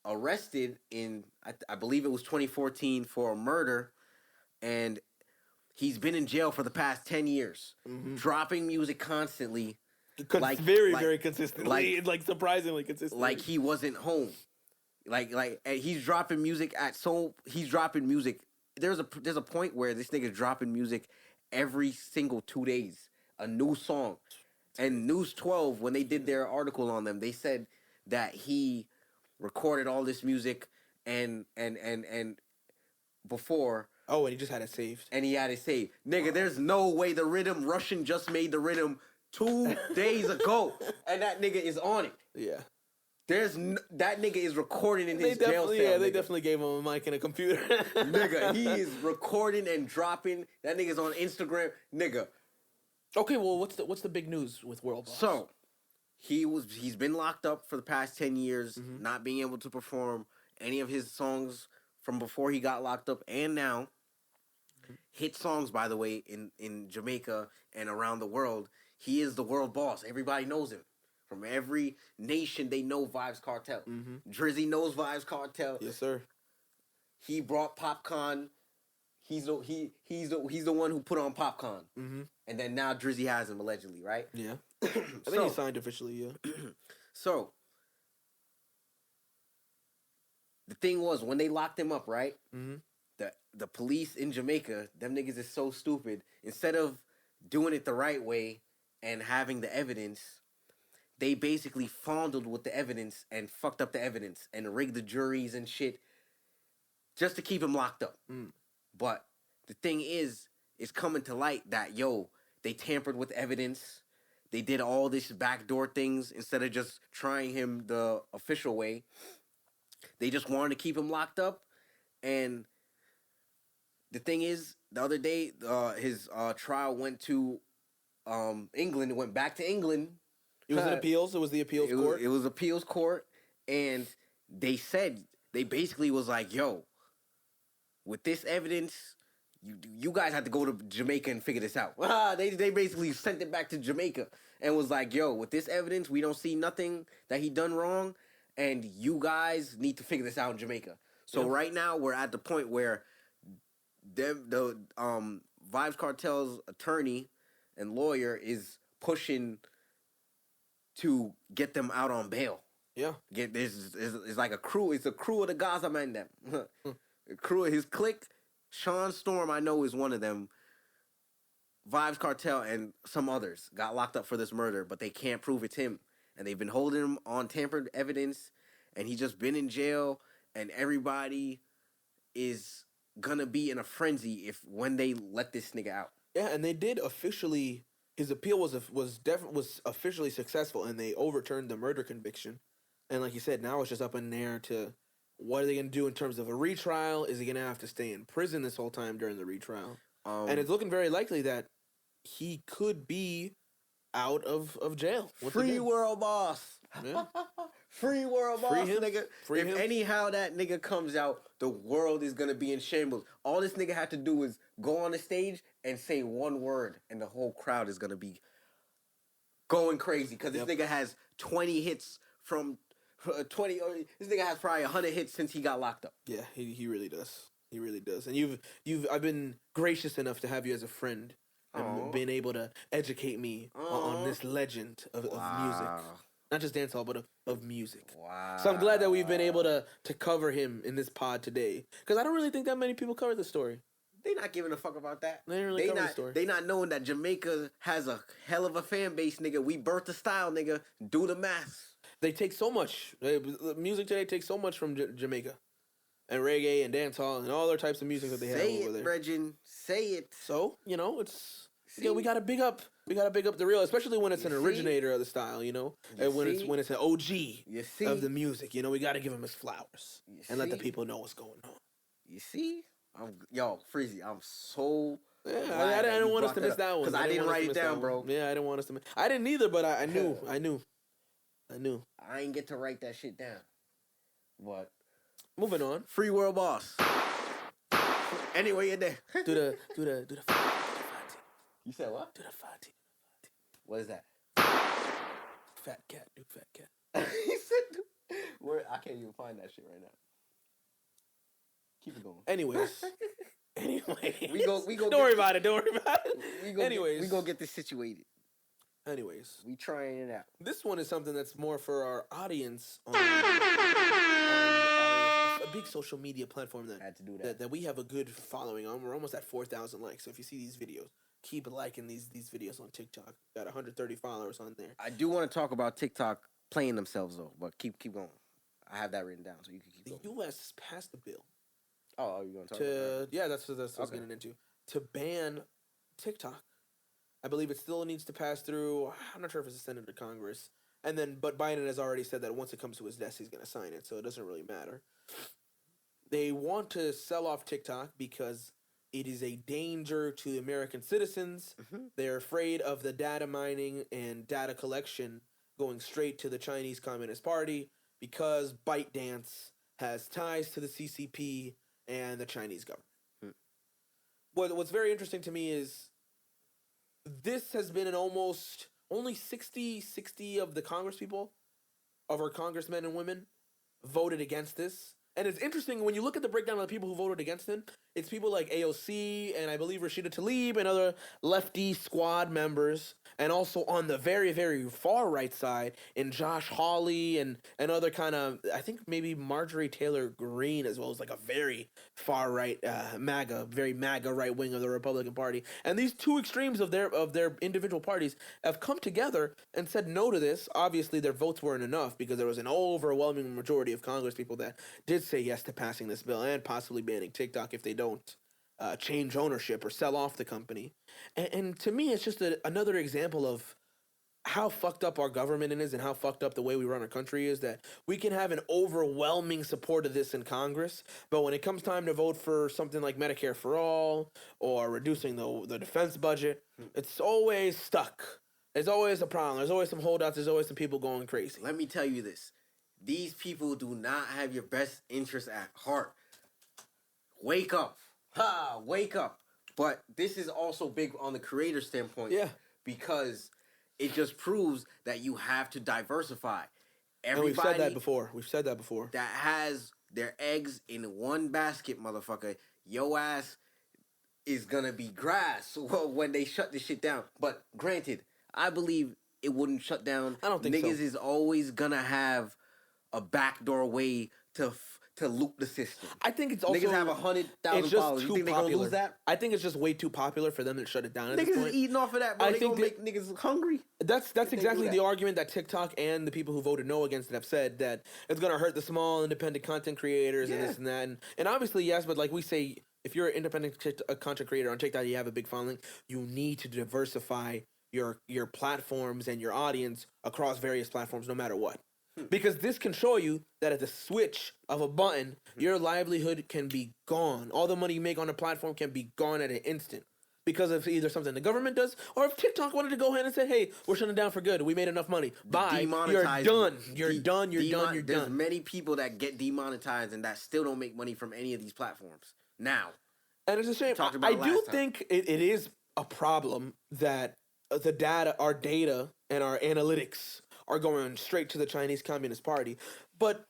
arrested in, I believe it was 2014 for a murder, and he's been in jail for the past 10 years, dropping music constantly. Very consistently, like surprisingly consistently. Like he wasn't home. And he's dropping music he's dropping music. There's a point where this nigga's dropping music every single 2 days, a new song. And News 12, when they did their article on them, they said that he recorded all this music and before. Oh, and he just had it saved. And he had it saved. Nigga, there's no way the rhythm, Russian just made the rhythm 2 days ago. And that nigga is on it. Yeah. That nigga is recording in his jail cell. Yeah, they definitely gave him a mic and a computer. Nigga, he is recording and dropping. That nigga's on Instagram. Nigga. Okay, well, what's the big news with World Boss? So, he's been locked up for the past 10 years, not being able to perform any of his songs from before he got locked up and now. Hit songs, by the way, in Jamaica and around the world. He is the world boss. Everybody knows him. From every nation, they know Vybz Kartel. Drizzy knows Vybz Kartel. Yes, sir. He brought Popcorn. He's the one who put on Popcorn. And then now Drizzy has him allegedly, right? Yeah. I think he signed officially. Yeah. So the thing was, when they locked him up, right? The police in Jamaica, them niggas is so stupid. Instead of doing it the right way and having the evidence, they basically fondled with the evidence and fucked up the evidence and rigged the juries and shit just to keep him locked up. But the thing is, it's coming to light that, they tampered with evidence. They did all this backdoor things instead of just trying him the official way. They just wanted to keep him locked up. And the thing is, the other day, his trial went to England. It went back to England. It was an appeals. It was the appeals court. It was appeals court, and they basically was like, with this evidence, you guys have to go to Jamaica and figure this out. They basically sent it back to Jamaica and was like, with this evidence, we don't see nothing that he done wrong, and you guys need to figure this out in Jamaica. So right now, we're at the point where the Vybz Kartel's attorney and lawyer is pushing to get them out on bail. Yeah. It's like a crew. It's a crew of the Gaza man. Them. A crew of his clique. Sean Storm, I know, is one of them. Vybz Kartel and some others got locked up for this murder, but they can't prove it's him. And they've been holding him on tampered evidence, and he's just been in jail, and everybody is gonna be in a frenzy when they let this nigga out. Yeah, and they did officially. His appeal was officially successful, and they overturned the murder conviction. And like you said, now it's just up in the air to what are they going to do in terms of a retrial? Is he going to have to stay in prison this whole time during the retrial? And it's looking very likely that he could be out of jail. Free world boss. Yeah. Free world boss, him. nigga. Free if him. anyhow that nigga comes out, the world is going to be in shambles. All this nigga had to do is go on the stage and say one word, and the whole crowd is going to be going crazy because this nigga has 20 hits from 20. This nigga has probably 100 hits since he got locked up. Yeah, he really does. He really does. And I've been gracious enough to have you as a friend and been able to educate me on this legend of music. Not just dancehall, but of music. Wow. So I'm glad that we've been able to cover him in this pod today. Because I don't really think that many people cover the story. They not giving a fuck about that. They didn't really cover the story. They not knowing that Jamaica has a hell of a fan base, nigga. We birthed the style, nigga. Do the math. They take so much. Music today takes so much from Jamaica. And reggae and dancehall and all other types of music that they have over there. Say it, Bregin. Say it. So, it's... Yeah, we gotta big up the real, especially when it's an originator of the style, and when it's an OG of the music, we gotta give him his flowers and let the people know what's going on. You see, Freezy, I'm so I didn't want us to miss that one because I didn't write it down, bro. Yeah, I didn't want us to miss. I didn't either, but I knew. I ain't get to write that shit down, but Moving on. Free world boss. Anyway, in there. Do the You said what? do the fati. What is that? Fat cat, do fat cat. He said, where? I can't even find that shit right now. Keep it going. Anyways. We go. Don't worry about it. Don't worry about it. We gonna get this situated. Anyways, We trying it out. this one is something that's more for our audience on a big social media platform I had to do that. that we have a good following on. We're almost at 4,000 likes. So if you see these videos, keep liking these videos on TikTok. Got 130 followers on there. I do want to talk about TikTok playing themselves though, but keep going. I have that written down, so you can keep The going. U.S. passed a bill Oh, you gonna talk about that? yeah, that's what I was Okay. getting into, to ban TikTok. I believe it still needs to pass through. I'm not sure if it's the Senate or Congress. But Biden has already said that once it comes to his desk, he's going to sign it, so it doesn't really matter. They want to sell off TikTok because it is a danger to American citizens. Mhm. They're afraid of the data mining and data collection going straight to the Chinese Communist Party because ByteDance has ties to the CCP and the Chinese government. What's very interesting to me is this has been an almost only 60 of the Congress people, of our congressmen and women, voted against this. And it's interesting when you look at the breakdown of the people who voted against it, it's people like AOC and I believe Rashida Tlaib and other lefty squad members. And also on the very, very far right side in Josh Hawley and other kind of, I think maybe Marjorie Taylor Greene as well as like a very far right very MAGA right wing of the Republican Party. And these two extremes of their individual parties have come together and said no to this. Obviously their votes weren't enough because there was an overwhelming majority of Congress people that did say yes to passing this bill and possibly banning TikTok if they don't change ownership or sell off the company. And to me, it's just another example of how fucked up our government is and how fucked up the way we run our country is, that we can have an overwhelming support of this in Congress, but when it comes time to vote for something like Medicare for All or reducing the defense budget, it's always stuck. There's always a problem. There's always some holdouts. There's always some people going crazy. Let me tell you this. These people do not have your best interest at heart. Wake up. Wake up. But this is also big on the creator standpoint. Yeah. Because it just proves that you have to diversify. And we've said that before. That has their eggs in one basket, motherfucker, your ass is gonna be grass when they shut this shit down. But granted, I believe it wouldn't shut down. I don't think Niggas so. is always gonna have a backdoor way to loop the system. I think it's also Niggas have 100,000 it's just followers. You too think they gonna popular. lose that? I think it's just way too popular for them to shut it down at this Niggas point. is eating off of that, bro. I They think gonna make niggas hungry. That's they exactly do the that. argument that TikTok and the people who voted no against it have said, that it's going to hurt the small independent content creators and Yeah. this and that. And obviously, yes, but like we say, if you're an independent content creator on TikTok, you have a big following, you need to diversify your platforms and your audience across various platforms no matter what. Because this can show you that at the switch of a button, your livelihood can be gone. All the money you make on a platform can be gone at an instant. Because of either something the government does, or if TikTok wanted to go ahead and say, hey, we're shutting down for good. We made enough money. Bye. You're done. You're done. There's many people that get demonetized and that still don't make money from any of these platforms. Now. And it's a shame. Talked about I it do last time. think it is a problem that the data, our data and our analytics are going straight to the Chinese Communist Party. But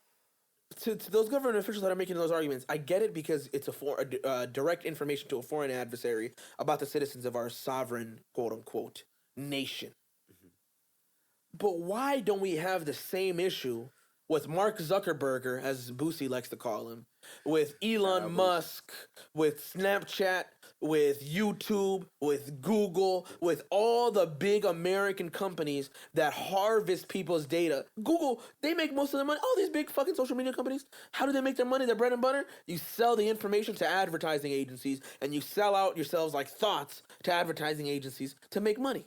to those government officials that are making those arguments, I get it because it's a direct information to a foreign adversary about the citizens of our sovereign, quote unquote, nation. But why don't we have the same issue with Mark Zuckerberg, as Boosie likes to call him, with Elon Musk, with Snapchat, with YouTube, with Google, with all the big American companies that harvest people's data? Google, they make most of the money. All these big fucking social media companies, how do they make their money? Their bread and butter? You sell the information to advertising agencies, and you sell out yourselves like thoughts to advertising agencies to make money.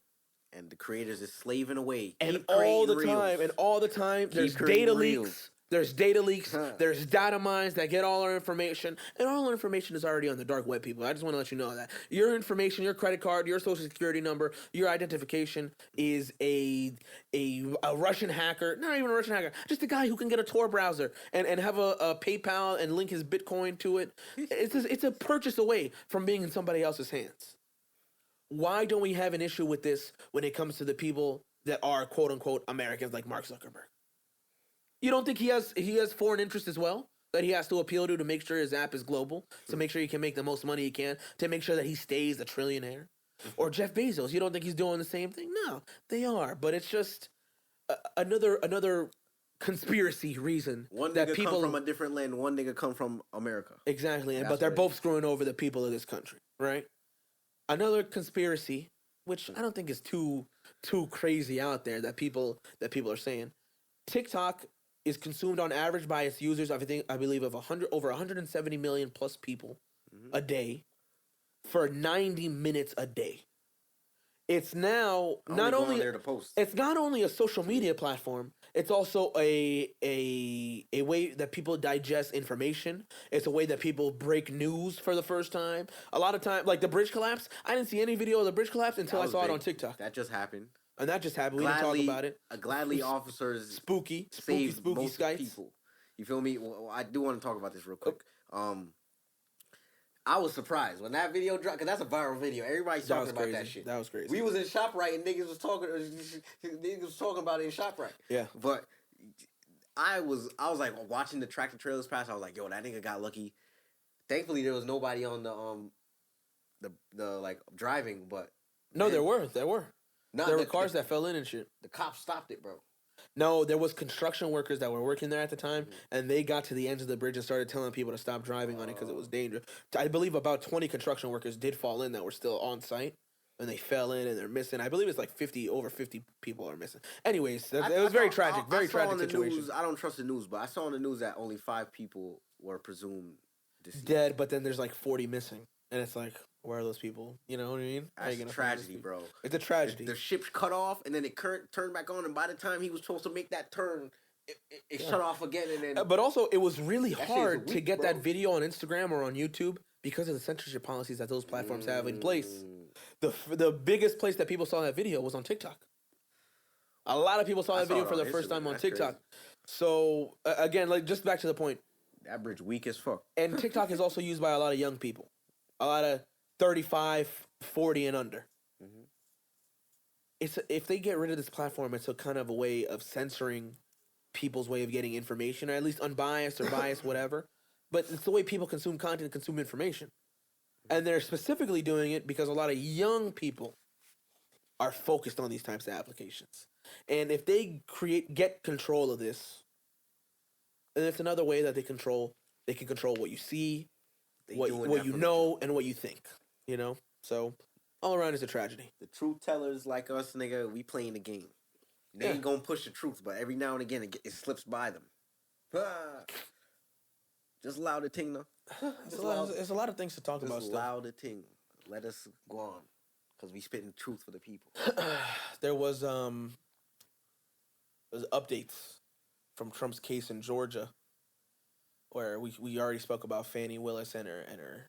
And the creators is slaving away. And Keep all creating the reels. time, there's creating data reels. leaks. There's data leaks. There's data mines that get all our information, and all our information is already on the dark web. People, I just want to let you know that your information, your credit card, your social security number, your identification is a Russian hacker. Not even a Russian hacker, just a guy who can get a Tor browser and have a PayPal and link his Bitcoin to it. It's a purchase away from being in somebody else's hands. Why don't we have an issue with this when it comes to the people that are quote unquote Americans like Mark Zuckerberg? You don't think he has foreign interests as well that he has to appeal to make sure his app is global, to make sure he can make the most money he can, to make sure that he stays a trillionaire? Or Jeff Bezos, you don't think he's doing the same thing? No, they are, but it's just another conspiracy reason One that nigga people come from a different land, one nigga come from America. Exactly, That's but they're what it both screwing over the people of this country, right? Another conspiracy, which I don't think is too crazy out there that people are saying. TikTok is consumed on average by its users, I believe of over 170 million plus people a day for 90 minutes a day. It's now not only there to post. It's not only a social media platform, it's also a way that people digest information. It's a way that people break news for the first time. A lot of time, like the bridge collapse, I didn't see any video of the bridge collapse until I saw it on TikTok. That just happened. And that just happened. We didn't talk about it. Gladly officers spooky saved most skies. people. You feel me? Well, I do want to talk about this real quick. I was surprised when that video dropped, because that's a viral video. Everybody's talking about that shit. That was crazy. We was in ShopRite and niggas was talking about it in ShopRite. Yeah. But I was like watching the tractor trailers pass. I was like, yo, that nigga got lucky. Thankfully, there was nobody on the like driving, but no, there were. There were cars that fell in and shit. The cops stopped it, bro. No, there was construction workers that were working there at the time, and they got to the end of the bridge and started telling people to stop driving on it because it was dangerous. I believe about 20 construction workers did fall in that were still on site, and they fell in and they're missing. I believe it's like over 50 people are missing. Anyways, it was very tragic, very tragic situation. News, I don't trust the news, but I saw on the news that only 5 people were presumed deceased. Dead, but then there's like 40 missing, and it's like, where are those people? You know what I mean? That's a tragedy, bro. It's a tragedy. The ship's cut off, and then it turned back on, and by the time he was supposed to make that turn, it shut off again, and then... But also, it was really hard to get bro. that video on Instagram or on YouTube because of the censorship policies that those platforms have in place. The biggest place that people saw that video was on TikTok. A lot of people saw that video for the first time on TikTok. Crazy. So, again, like just back to the point. That bridge weak as fuck. And TikTok is also used by a lot of young people. A lot of 35, 40 and under. If they get rid of this platform, it's a kind of a way of censoring people's way of getting information, or at least unbiased or biased, whatever. But it's the way people consume content, consume information. And they're specifically doing it because a lot of young people are focused on these types of applications. And if they get control of this, and it's another way that they can control what you see, what you know, and what you think, you know? So, all around is a tragedy. The truth tellers like us, nigga, we playing the game. They ain't gonna push the truth, but every now and again, it slips by them. Just allow the ting, though. There's a lot of things to talk about still. Just allow the ting. Let us go on, because we spitting truth for the people. There was updates from Trump's case in Georgia, where we already spoke about Fani Willis and her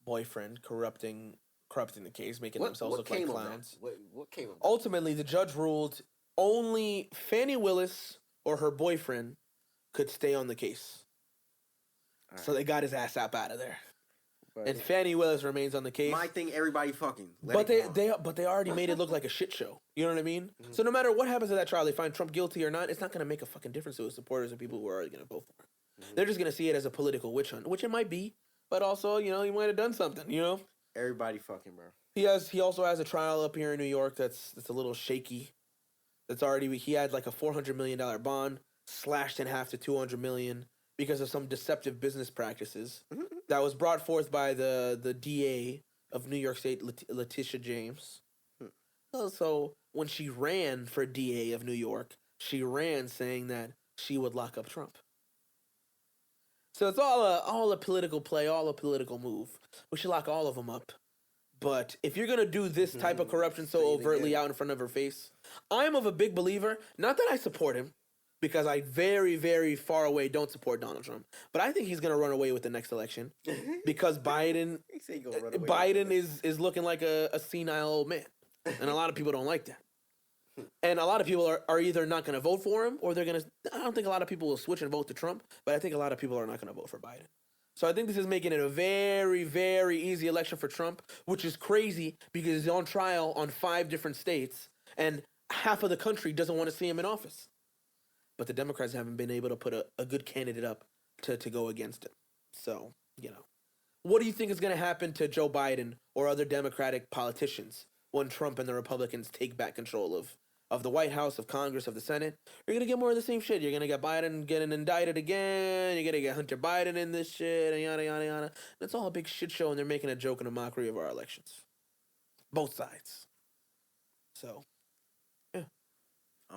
boyfriend corrupting the case, making themselves look like clowns. What came of that? Ultimately, the judge ruled only Fani Willis or her boyfriend could stay on the case. Right. So they got his ass up out of there. Right. And Fani Willis remains on the case. My thing, everybody fucking. But they already made it look like a shit show. You know what I mean? Mm-hmm. So no matter what happens to that trial, they find Trump guilty or not, it's not going to make a fucking difference to his supporters and people who are already going to vote for him. Mm-hmm. They're just going to see it as a political witch hunt, which it might be, but also, you know, he might have done something, you know? Everybody fucking, bro. He also has a trial up here in New York that's a little shaky. He had like a $400 million bond slashed in half to $200 million because of some deceptive business practices that was brought forth by the DA of New York State, Letitia James. So when she ran for DA of New York, she ran saying that she would lock up Trump. So it's all a political play, all a political move. We should lock all of them up. But if you're going to do this type of corruption so overtly out in front of her face, I'm of a big believer, not that I support him, because I very, very far away don't support Donald Trump. But I think he's going to run away with the next election because Biden He said he gonna run away Biden with is looking like a senile old man. And a lot of people don't like that. And a lot of people are either not going to vote for him or they're going to... I don't think a lot of people will switch and vote to Trump, but I think a lot of people are not going to vote for Biden. So I think this is making it a very, very easy election for Trump, which is crazy because he's on trial on 5 different states and half of the country doesn't want to see him in office. But the Democrats haven't been able to put a good candidate up to go against him. So, you know. What do you think is going to happen to Joe Biden or other Democratic politicians when Trump and the Republicans take back control of the White House, of Congress, of the Senate? You're going to get more of the same shit. You're going to get Biden getting indicted again. You're going to get Hunter Biden in this shit, and yada, yada, yada. It's all a big shit show, and they're making a joke and a mockery of our elections. Both sides. So, yeah.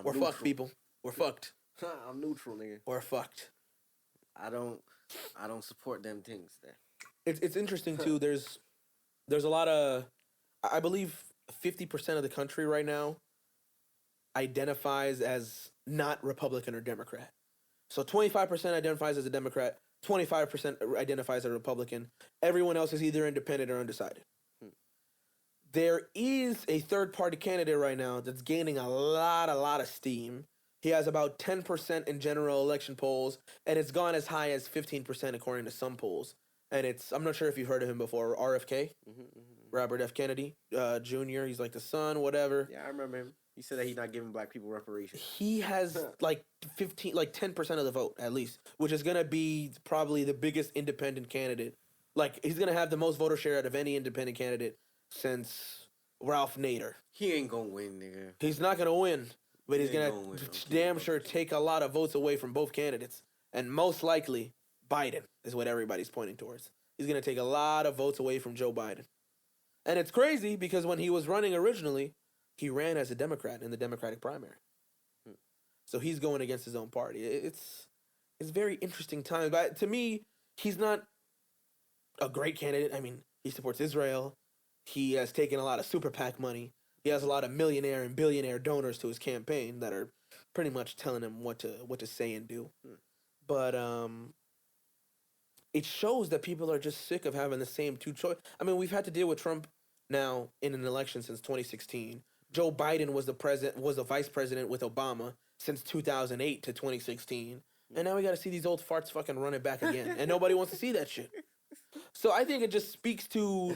We're fucked, people. We're fucked. I'm neutral, nigga. We're fucked. I don't support them things there. It's interesting, too. There's a lot of... I believe 50% of the country right now identifies as not Republican or Democrat. So 25% identifies as a Democrat, 25% identifies as a Republican. Everyone else is either independent or undecided. There is a third-party candidate right now that's gaining a lot of steam. He has about 10% in general election polls, and it's gone as high as 15% according to some polls. And I'm not sure if you've heard of him before, RFK, Robert F. Kennedy Jr. He's like the son, whatever. Yeah, I remember him. He said that he's not giving black people reparations. He has like 10% of the vote at least, which is gonna be probably the biggest independent candidate. Like he's gonna have the most voter share out of any independent candidate since Ralph Nader. He ain't gonna win, nigga. He's not gonna win, but he's gonna win, damn sure take a lot of votes away from both candidates, and most likely Biden is what everybody's pointing towards. He's gonna take a lot of votes away from Joe Biden, and it's crazy because when he was running originally, he ran as a Democrat in the Democratic primary. So he's going against his own party. It's very interesting times. But to me, he's not a great candidate. I mean, he supports Israel. He has taken a lot of super PAC money. He has a lot of millionaire and billionaire donors to his campaign that are pretty much telling him what to say and do. But it shows that people are just sick of having the same two choices. I mean, we've had to deal with Trump now in an election since 2016. Joe Biden was the vice president with Obama since 2008 to 2016. And now we got to see these old farts fucking run it back again. And nobody wants to see that shit. So I think it just speaks to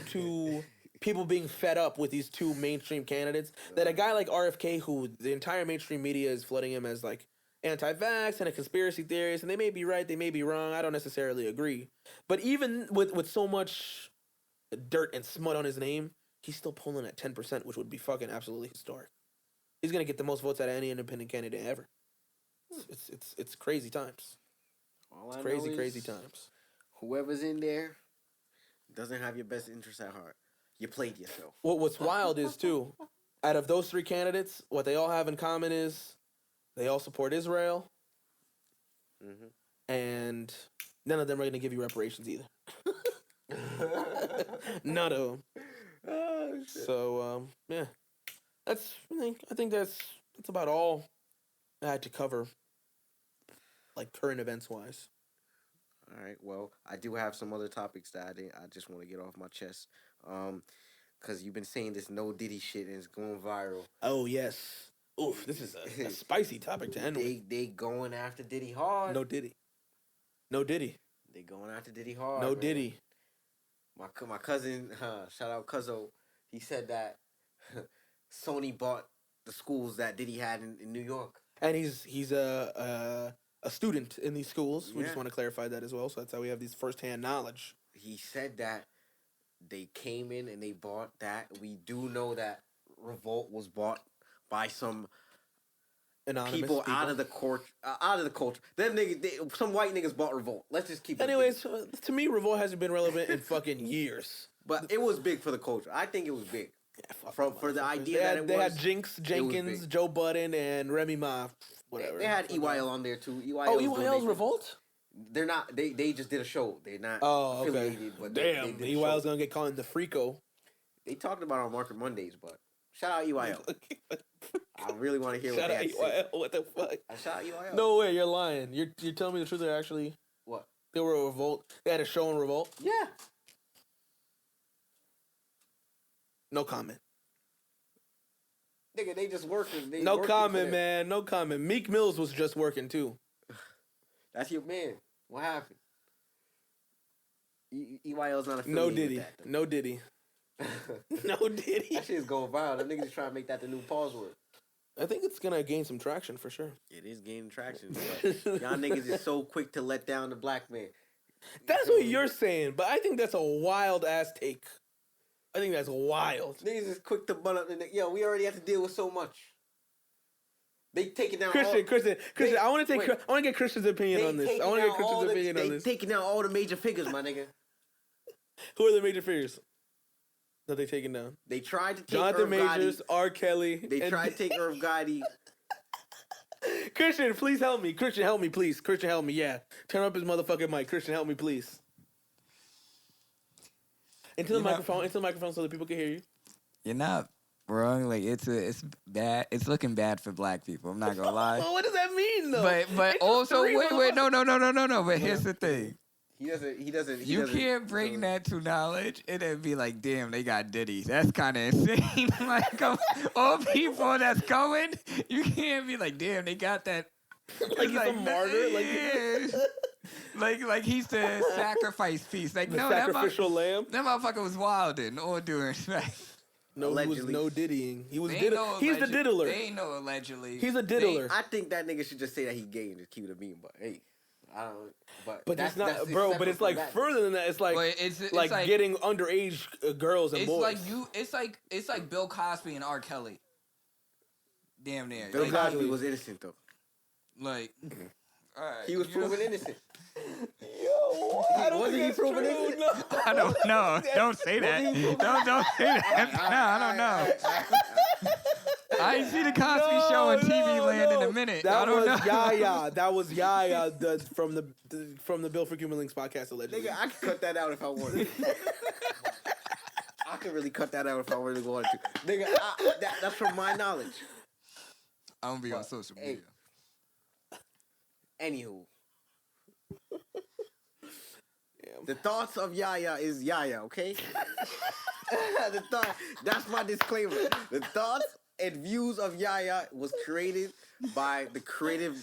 people being fed up with these two mainstream candidates. That a guy like RFK, who the entire mainstream media is flooding him as like anti-vax and a conspiracy theorist, and they may be right, they may be wrong. I don't necessarily agree. But even with so much dirt and smut on his name, he's still pulling at 10%, which would be fucking absolutely historic. He's gonna get the most votes out of any independent candidate ever. It's crazy times. All Crazy times. Whoever's in there doesn't have your best interest at heart. You played yourself. What's wild is too, out of those 3 candidates, what they all have in common is they all support Israel, and none of them are gonna give you reparations either. None of them. Oh, shit. So yeah, I think that's about all I had to cover, like current events wise. All right. Well, I do have some other topics that I just want to get off my chest. Cause you've been saying this no Diddy shit and it's going viral. Oh yes. Oof, this is a spicy topic to end with. They going after Diddy hard. No Diddy. They going after Diddy hard. No man. Diddy. My cousin, shout out Cuzzo, he said that Sony bought the schools that Diddy had in New York. And he's a student in these schools. We Yeah. just want to clarify that as well. So that's how we have these firsthand knowledge. He said that they came in and they bought that. We do know that Revolt was bought by some Anonymous people out of the culture. Them niggas, some white niggas bought Revolt. Let's just keep it. Anyways, to me, Revolt hasn't been relevant in fucking years. But it was big for the culture. I think it was big. Yeah, For the idea they had Jinx, Jenkins, big. Joe Budden, and Remy Ma. Whatever. They had EYL on there too. EYL's Revolt? They're not. They just did a show. They're not Okay. affiliated. But Damn, they did a EYL's show. gonna get called the Freako. They talked about it on Market Mondays, but Shout out EYL. I really want to hear what Shout they out had to say. EYL. What the fuck? Shout out EYL. No way, you're lying. You're telling me the truth. They're actually What? they were a Revolt. They had a show in Revolt. Yeah. No comment. Nigga, they just working. They No working comment, man. No comment. Meek Mills was just working too. That's your man. What happened? EYL's not affiliated No Diddy. with that, No Diddy. No Diddy. That shit's going viral. Them niggas is trying to make that the new pause word. I think it's gonna gain some traction for sure. It is gaining traction. But y'all niggas is so quick to let down the black man. That's what you're saying, but I think that's a wild ass take. I think that's wild. Niggas is quick to butt up the nigga. Yo, we already have to deal with so much. They taking down Christian. I want to get Christian's opinion on this. I want to get Christian's opinion on this. They taking down all the major figures, my nigga. Who are the major figures that they taking down? They tried to take Jonathan Irv Majors, Gotti. R. Kelly. They tried to take Irv Gotti. Christian, please help me. Christian, help me, please. Christian, help me. Yeah, turn up his motherfucking mic. Christian, help me, please. Into the microphone, so that people can hear you. You're not wrong. Like it's bad. It's looking bad for black people. I'm not gonna lie. Well, what does that mean, though? But also wait. No. But here's the thing. He doesn't. You can't bring that to knowledge and then be like, damn, they got Diddy. That's kind of insane. Like, all people that's going, you can't be like, damn, they got that. Like he's a martyr. Like he's the sacrifice piece. Like, The no, sacrificial lamb. that motherfucker was wildin', all due respect. No, Allegedly. he was no diddying. He was He's the diddler. They ain't no allegedly. He's a diddler. I think that nigga should just say that he gay and just keep it a beam. But hey, I don't. But that's it's not, that's bro. But separate it's from like that. further than that. It's like But it's like like getting underage girls and it's boys. like you. It's like Bill Cosby and R. Kelly. Damn near. Bill Like, Cosby was innocent though. Like, all right, He was proven innocent. Yo, I don't Wasn't think he that's proven true. innocent? No. I don't know. Don't say that. Don't say that. No, I don't know. I ain't see the Cosby Show on TV Land in a minute. That I don't was know. Yaya. That was Yaya from the Bill for Cuban Links podcast allegedly. Nigga, I could cut that out if I wanted. I could really cut that out if I really wanted to. Nigga, that's from my knowledge. I don't be on social media. Anywho. The thoughts of Yaya is Yaya, okay? That's my disclaimer. The thoughts and views of Yaya was created by the creative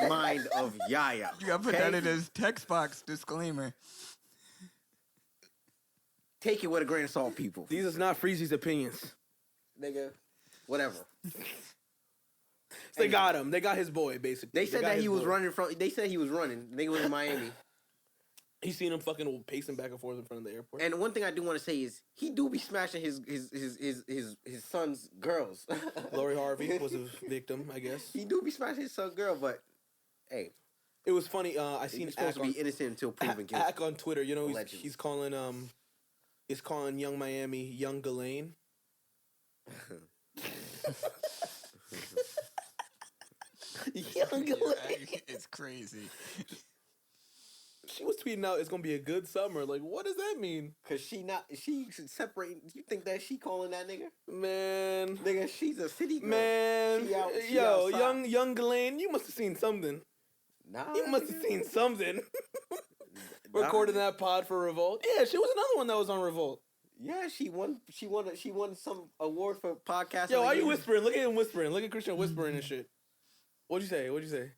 mind of Yaya. You gotta put that in his text box disclaimer. Take it with a grain of salt, people. These is not Freezy's opinions. Nigga, whatever. They got him. They got his boy, basically. They said got that his he was boy. running from. They said he was running. Nigga was in Miami. He seen him fucking pacing back and forth in front of the airport. And one thing I do want to say is he do be smashing his son's girls. Lori Harvey was a victim, I guess. He do be smashing his son's girl, but hey, It was funny. I seen he's supposed to be innocent until proven guilty. Ack on Twitter. You know, Allegedly. he's calling Young Miami Young Ghislaine. Young Ghislaine. It's crazy. She was tweeting out, "It's gonna be a good summer." Like, what does that mean, Cause she should separate. You think that she calling that nigga? man? Nigga, she's a city girl. Man, She yo, outside. young Ghislaine, you must have seen something. Nah, You must have nigga. seen something. Nah. Recording that pod for Revolt. Yeah, she was another one that was on Revolt. Yeah, she won some award for podcast. Yo, why you whispering? Look at him whispering. Look at Christian whispering and shit. What'd you say?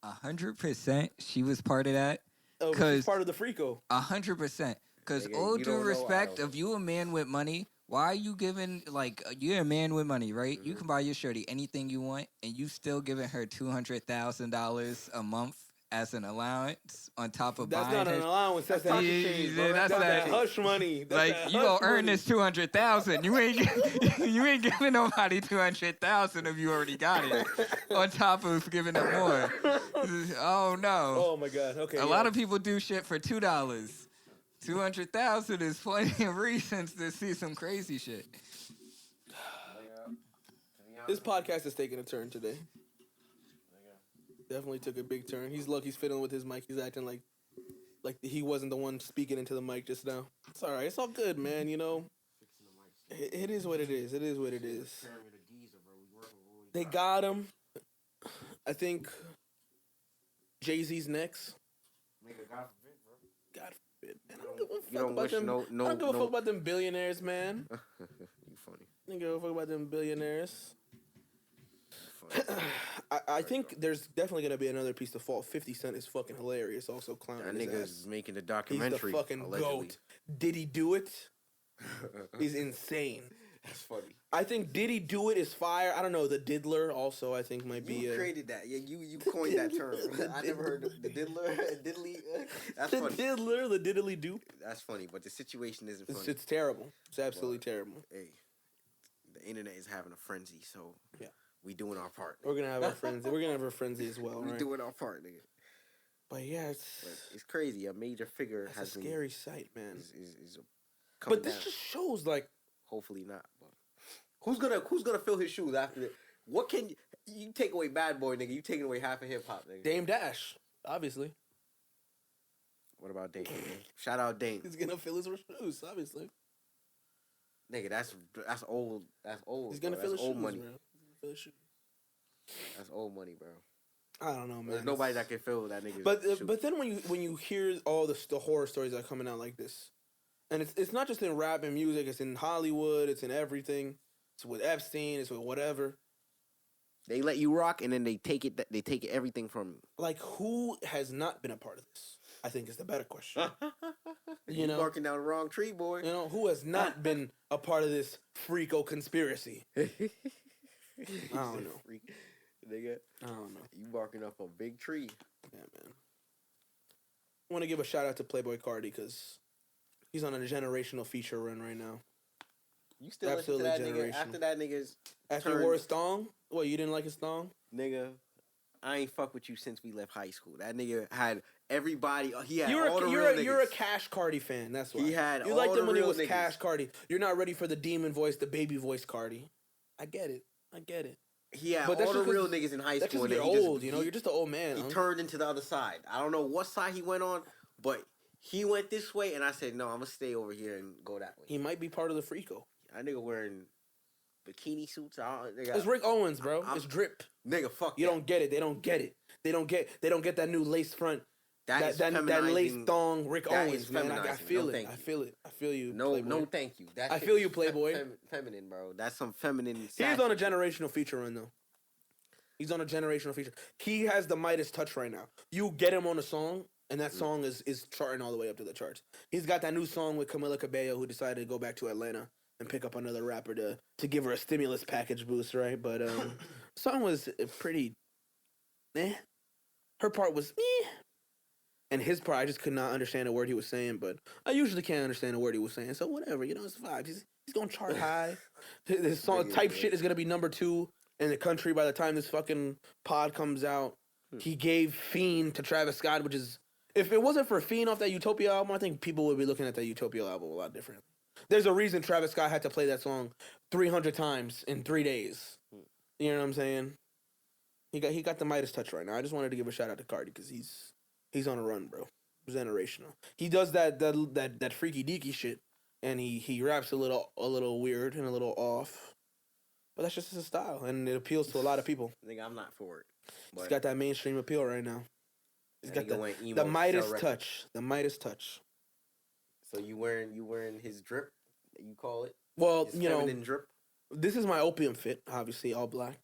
100%. She was part of that. Oh, 'Cause- she's part of the Freako. 100%. Because Nigga, all you due don't know respect, how- if you a man with money, why are you giving, like, you're a man with money, right? You can buy your shorty anything you want, and you still giving her $200,000 a month as an allowance on top of That's buying not her. an allowance. That's that, That's that's that that. hush money. That's Like, that you hush gonna earn money. this 200,000. You ain't you ain't giving nobody 200,000 if you already got it. On top of giving them more. Oh no. Oh my god. Okay. A lot of people do shit for $2. 200,000 is plenty of reasons to see some crazy shit. This podcast is taking a turn today. Definitely took a big turn. He's fiddling with his mic. He's acting like he wasn't the one speaking into the mic just now. It's all right. It's all good, man. You know. It is what it is. It is what it is. Pyramid of Giza, bro. We working with what we They got him. I think Jay-Z's next. Nigga, God forbid, bro. God forbid, man. I don't give a fuck You don't about wish them. no. I don't give a fuck about them billionaires, man. You funny. I don't give a fuck about them billionaires. Funny. I think there's definitely gonna be another piece to fall. 50 Cent is fucking hilarious. Also clowning That his nigga's ass. making a He's documentary. the fucking allegedly. goat. Diddy do it? He's insane. That's funny. I think Diddy do it is fire. I don't know. The Diddler also I think might be. You created that. Yeah, you coined that term. I never heard of the diddler. Diddly. That's the funny. Diddler, the Diddly Doop. That's funny, but the situation isn't funny. It's terrible. It's absolutely terrible. Hey, the internet is having a frenzy, so Yeah. we doing our part. We're gonna have our frenzy. We're gonna have our frenzy as well, We right? doing our part, nigga. But yeah, But it's crazy. A major figure it's a has been scary sight, man. is coming But this down. just shows like Hopefully not. But who's gonna fill his shoes after this? What can you take away? Bad boy, nigga. You taking away half of hip hop, nigga. Dame Dash, obviously. What about Dame? Shout out Dame. He's gonna fill his shoes, obviously. Nigga, that's old. That's old. He's gonna bro. fill That's his old shoes, money. bro. He's gonna fill his shoes. That's old money, bro. I don't know, man. There's nobody that can fill that nigga's But shoes. but then when you hear all the horror stories that are coming out like this, and it's not just in rap and music, it's in Hollywood, it's in everything. It's with Epstein, it's with whatever. They let you rock, and then they take it. They take everything from you. Like, who has not been a part of this? I think is the better question. You know? barking down the wrong tree, boy. You know, who has not been a part of this freako conspiracy? I don't know. Freak. Nigga, I don't know. you barking up a big tree. Yeah, man. I want to give a shout out to Playboy Cardi because he's on a generational feature run right now. You still Absolutely listen to that nigga generational. after that nigga's After he turned- wore his thong, what, you didn't like his thong? nigga. I ain't fuck with you since we left high school. That nigga had everybody. He had You're all the a, real you're, a, niggas. you're a Cash Cardi fan. That's why He had you all liked him the when he real was niggas. Cash Cardi. You're not ready for the demon voice, the baby voice Cardi. I get it. I get it. He had But that's all the just 'cause- real niggas in high That's school. just and you're then he old, you know. You're just an old man. He huh? turned into the other side. I don't know what side he went on, but he went this way, and I said, no, I'm gonna stay over here and go that way. He might be part of the freako. That nigga wearing bikini suits. It's Rick Owens, bro. It's drip. Nigga, fuck You that. don't get it. They don't get it. They don't get that new lace front. That That lace feminizing- thong, Rick that Owens, is man. I feminizing. feel No, it. thank I you. feel it. I feel you. No, Playboy. no, thank you. That I shit feel is you, Playboy. feminine, bro. That's some feminine. He's sassy on a shit. generational feature run though. He's on a generational feature. He has the Midas touch right now. You get him on a song, and that song is charting all the way up to the charts. He's got that new song with Camila Cabello, who decided to go back to Atlanta and pick up another rapper to give her a stimulus package boost, right? But song was pretty, Her part was and his part I just could not understand a word he was saying. But I usually can't understand a word he was saying, so whatever, you know, it's vibes. He's gonna chart high. His song type shit is gonna be number 2 in the country by the time this fucking pod comes out. He gave Fiend to Travis Scott, which is, if it wasn't for Fiend off that Utopia album, I think people would be looking at that Utopia album a lot differently. There's a reason Travis Scott had to play that song 300 times in 3 days. You know what I'm saying? He got the Midas touch right now. I just wanted to give a shout out to Cardi because he's on a run, bro. Generational. He does that freaky deaky shit, and he raps a little weird and a little off. But that's just his style, and it appeals to a lot of people. Nigga, I'm not for it. He's got that mainstream appeal right now. He's got nigga went the emo, Midas sell records. touch. The Midas touch. So you wearing his drip? You call it? Well, His you know, feminine drip. this is my opium fit. Obviously, all black.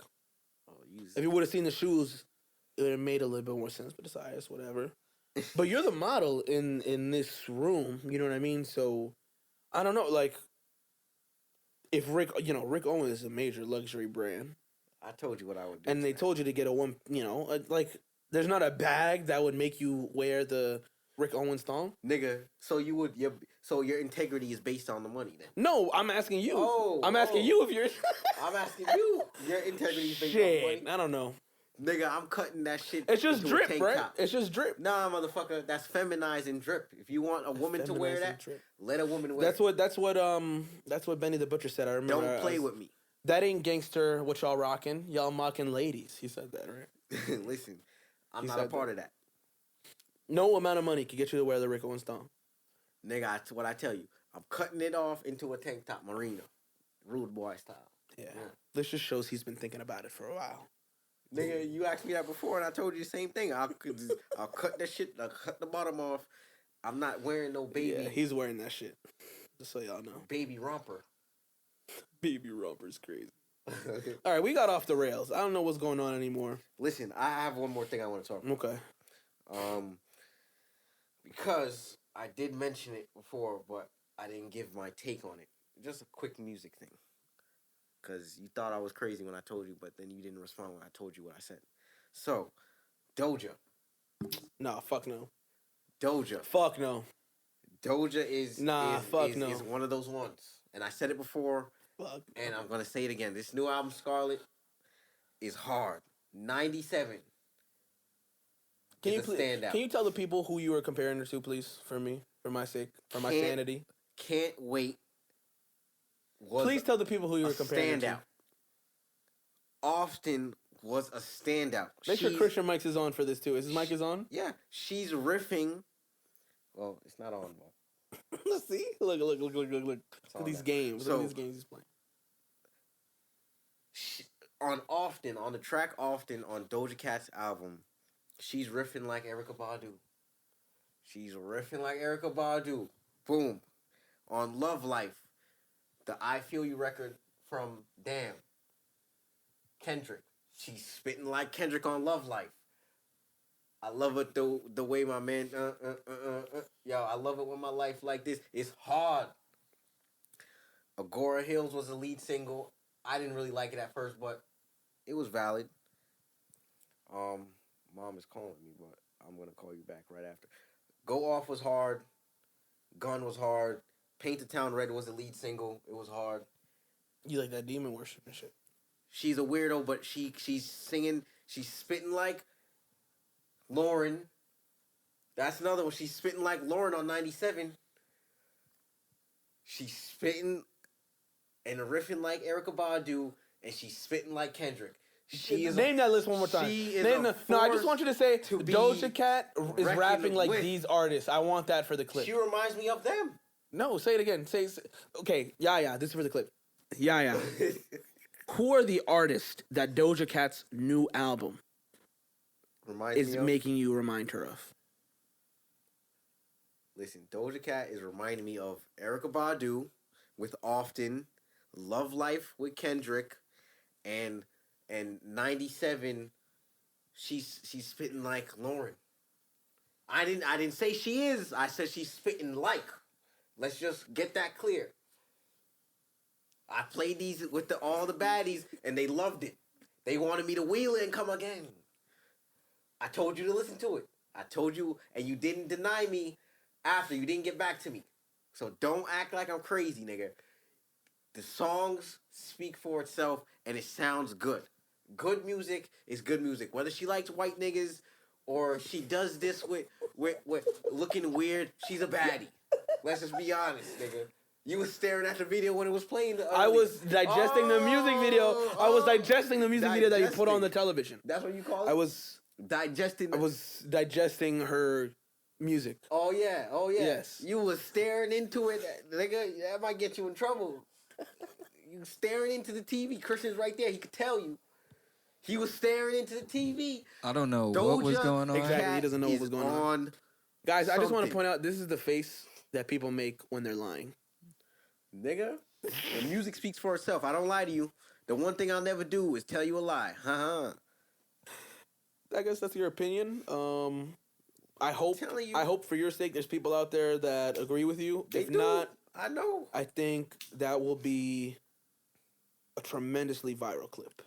Oh, you. If you would have seen the shoes, it would have made a little bit more sense. But it's alright, it's whatever. But you're the model in this room. You know what I mean? So I don't know. Like, if Rick Owens is a major luxury brand, I told you what I would do. and they told you to get a one, like, there's not a bag that would make you wear the Rick Owens thong. Nigga, so your integrity is based on the money then. No, I'm asking you. Oh, I'm asking oh. you if you're. I'm asking you. Your integrity is based Shit, on money. I don't know. Nigga, I'm cutting that shit. It's just into a drip, tank right? top. It's just drip. Nah, motherfucker, that's feminizing drip. If you want a woman to wear Feminizing that, drip. let a woman wear That's it. that's what Benny the Butcher said. I remember. Don't play with me. That ain't gangster. What y'all rocking? Y'all mocking ladies. He said that, right? Listen, I'm He not a said part that. of that. No amount of money could get you to wear the Rick Owens thong. Nigga, what I tell you, I'm cutting it off into a tank top, merino. Rude boy style. Yeah. This just shows he's been thinking about it for a while. Nigga, you asked me that before, and I told you the same thing. I'll cut that shit. I'll cut the bottom off. I'm not wearing no baby. Yeah, he's wearing that shit. Just so y'all know. Baby romper. Baby romper's crazy. All right, we got off the rails. I don't know what's going on anymore. Listen, I have one more thing I want to talk about. Okay. Because I did mention it before, but I didn't give my take on it. Just a quick music thing. Because you thought I was crazy when I told you, but then you didn't respond when I told you what I said. So, Doja. Nah, fuck no. Doja. Fuck no. Doja is one of those ones. And I said it before, and I'm going to say it again. This new album, Scarlet, is hard. 97. Can you tell the people who you were comparing her to, please, for me, for my sake, for my sanity? Can't Wait. Please tell the people who you were comparing her to. Often was a standout. Make sure Christian Mike's is on for this too. Is his mic is on? Yeah, she's riffing. Well, it's not on, bro. Let's see. Look. Look at these games. Look at these games he's playing. On the track Often on Doja Cat's album, she's riffing like Erykah Badu. Boom. On Love Life, the I Feel You record from Damn. Kendrick. She's spitting like Kendrick on Love Life. I love it the way my man yo, I love it when my life like this. It's hard. Agora Hills was the lead single. I didn't really like it at first, but it was valid. Mom is calling me, but I'm gonna call you back right after. Go Off was hard. Gun was hard. Paint the Town Red was the lead single. It was hard. You like that demon worship and shit. She's a weirdo, but she's singing, she's spitting like Lauren. That's another one. She's spitting like Lauren on 97. She's spitting and riffing like Erykah Badu, and she's spitting like Kendrick. Name that list one more time. I just want you to say Doja Cat is rapping like these artists. I want that for the clip. She reminds me of them. No, say it again. Okay, Yaya, this is for the clip. Yaya. Who are the artists that Doja Cat's new album is making you remind her of? Listen, Doja Cat is reminding me of Erykah Badu with Often, Love Life with Kendrick, and 97. She's spitting like Lauren. I didn't say she is. I said she's spitting like. Let's just get that clear. I played these with all the baddies, and they loved it. They wanted me to wheel it and come again. I told you to listen to it. I told you, and you didn't deny me after. You didn't get back to me. So don't act like I'm crazy, nigga. The songs speak for itself, and it sounds good. Good music is good music. Whether she likes white niggas or she does this with looking weird, she's a baddie. Let's just be honest, nigga. You was staring at the video when it was playing. I was digesting the music video. I was digesting the music video that you put on the television. That's what you call it? I was digesting her music. Oh, yeah. Yes. You was staring into it. Nigga, that might get you in trouble. You staring into the TV. Christian's right there. He could tell you. He was staring into the TV. I don't know what was going on. Exactly. He doesn't know what was going on. Guys, I just want to point out, this is the face that people make when they're lying. Nigga, the music speaks for itself. I don't lie to you. The one thing I'll never do is tell you a lie. I guess that's your opinion. I hope for your sake there's people out there that agree with you. If not, I know. I think that will be a tremendously viral clip.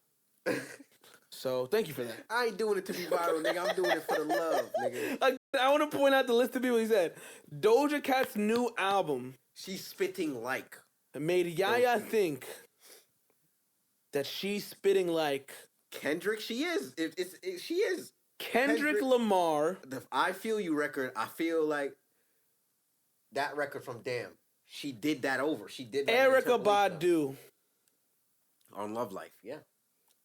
So thank you for that. I ain't doing it to be viral, nigga. I'm doing it for the love, nigga. I want to point out the list of people he said. Doja Cat's new album. She's spitting like. Made Yaya think that she's spitting like Kendrick. She is. She is. Kendrick Lamar. The I Feel You record. I feel like that record from Damn. She did that over. She did that. Erykah Badu. On Love Life, yeah.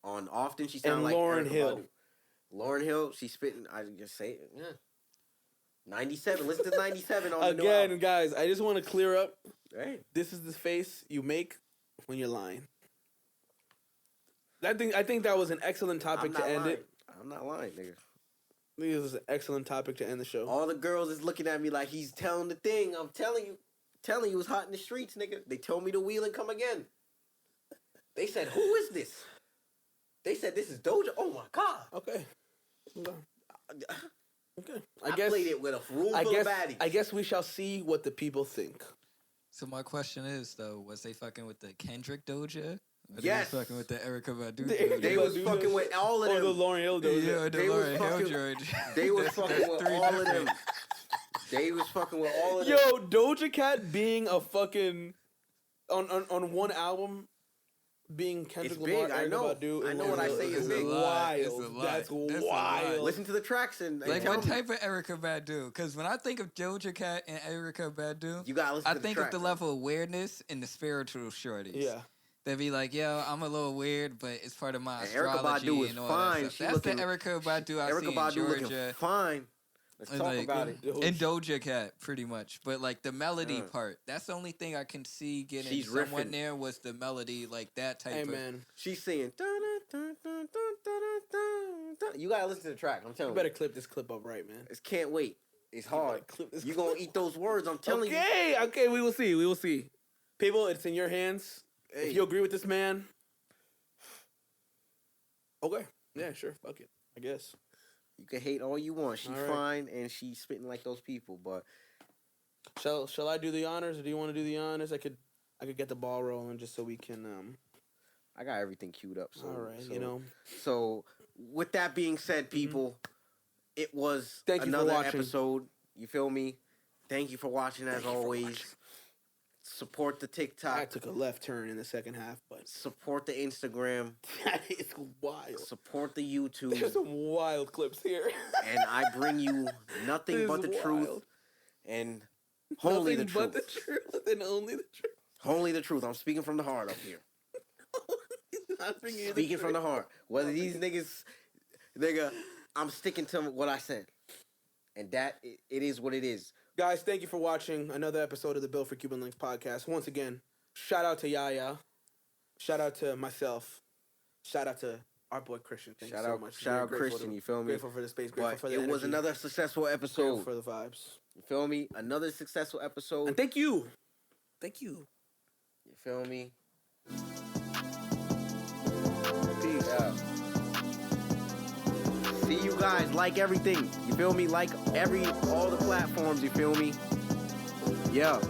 On Often, she sounded like Lauryn Erykah Hill. Badu. Lauryn Hill, she's spitting. I just say it. Yeah. 97. Listen to 97 on the new album. Again, guys, I just want to clear up. Hey. This is the face you make when you're lying. I think that was an excellent topic to end it. I'm not lying, nigga. I think this was an excellent topic to end the show. All the girls is looking at me like he's telling the thing. I'm telling you it's hot in the streets, nigga. They told me to wheel and come again. They said, who is this? They said, this is Doja. Oh, my God. Okay. I played it with a room full of baddies. I guess we shall see what the people think. So my question is, though, was they fucking with the Kendrick Doja? Or Yes. They was fucking with the Erykah Badu They- Doja? They was fucking with all of them. Or the Lauryn Hill Doja. Yeah, the They was Lauryn Hill fucking- George. They was fucking That's with three all of different. them. They was fucking with all of them. Yo, Doja Cat being a fucking on one album, being Kendrick It's Lamar, big, I Erykah know. Badu, I know what I say is is big. wild. It's a lot. That's That's a lot. wild. Listen to the tracks and Like, tell what me. type of Erykah Badu? Because when I think of Doja Cat and Erykah Badu, You gotta listen I to the think tracks. of the level of awareness and the spiritual shorties. Yeah. They'd be like, yo, I'm a little weird, but it's part of my And Erykah astrology Badu is and all fine. that She stuff. That's looking- the Erykah Badu I see Erykah in Badu looking Georgia. fine. Let's And talk like- about it. And Doja Cat, pretty much. But like the melody Yeah. part, that's the only thing I can see getting She's someone riffing. there was the melody, like that type Hey of. man, She's singing. Dun, dun, dun, dun, dun, dun, dun. You gotta listen to the track. I'm you telling better you. clip this clip up right, man. It's can't wait. It's hard. Clip this You clip. gonna eat those words? I'm telling you. Okay, we will see. We will see. People, it's in your hands. Hey. If you agree with this man, okay, yeah, sure, fuck it, I guess. You can hate all you want. She's All right. fine and she's spitting like those people. But Shall I do the honors, or do you want to do the honors? I could get the ball rolling just so we can. I got everything queued up. So, All right, so, you know. So with that being said, people, it was Thank you for another watching. episode. You feel me? Thank you for watching as always. Support the I TikTok. took a left turn in the second half, but Support the Instagram. that is wild. Support the There's YouTube. some wild clips here. And I bring you nothing This but is the truth wild. and only the Nothing but truth. the truth and only the truth. Only the truth. I'm speaking from the heart up here. Not bringing you Speaking from the truth. heart. Whether these nigga, I'm sticking to what I said. And that, it is what it is. Guys, thank you for watching another episode of the Bill for Cuban Links podcast. Once again, shout out to Yaya. Shout out to myself. Shout out to our boy Christian. Thank you so much. Shout Very out grateful Christian, to- you feel me? Grateful for the space. Grateful But for the it was energy, another successful grateful episode. for the vibes. You feel me? Another successful episode. And thank you. Thank you. You feel me? Peace. Yeah. See you guys. Like everything. You feel me? Like all the platforms. You feel me? Yeah.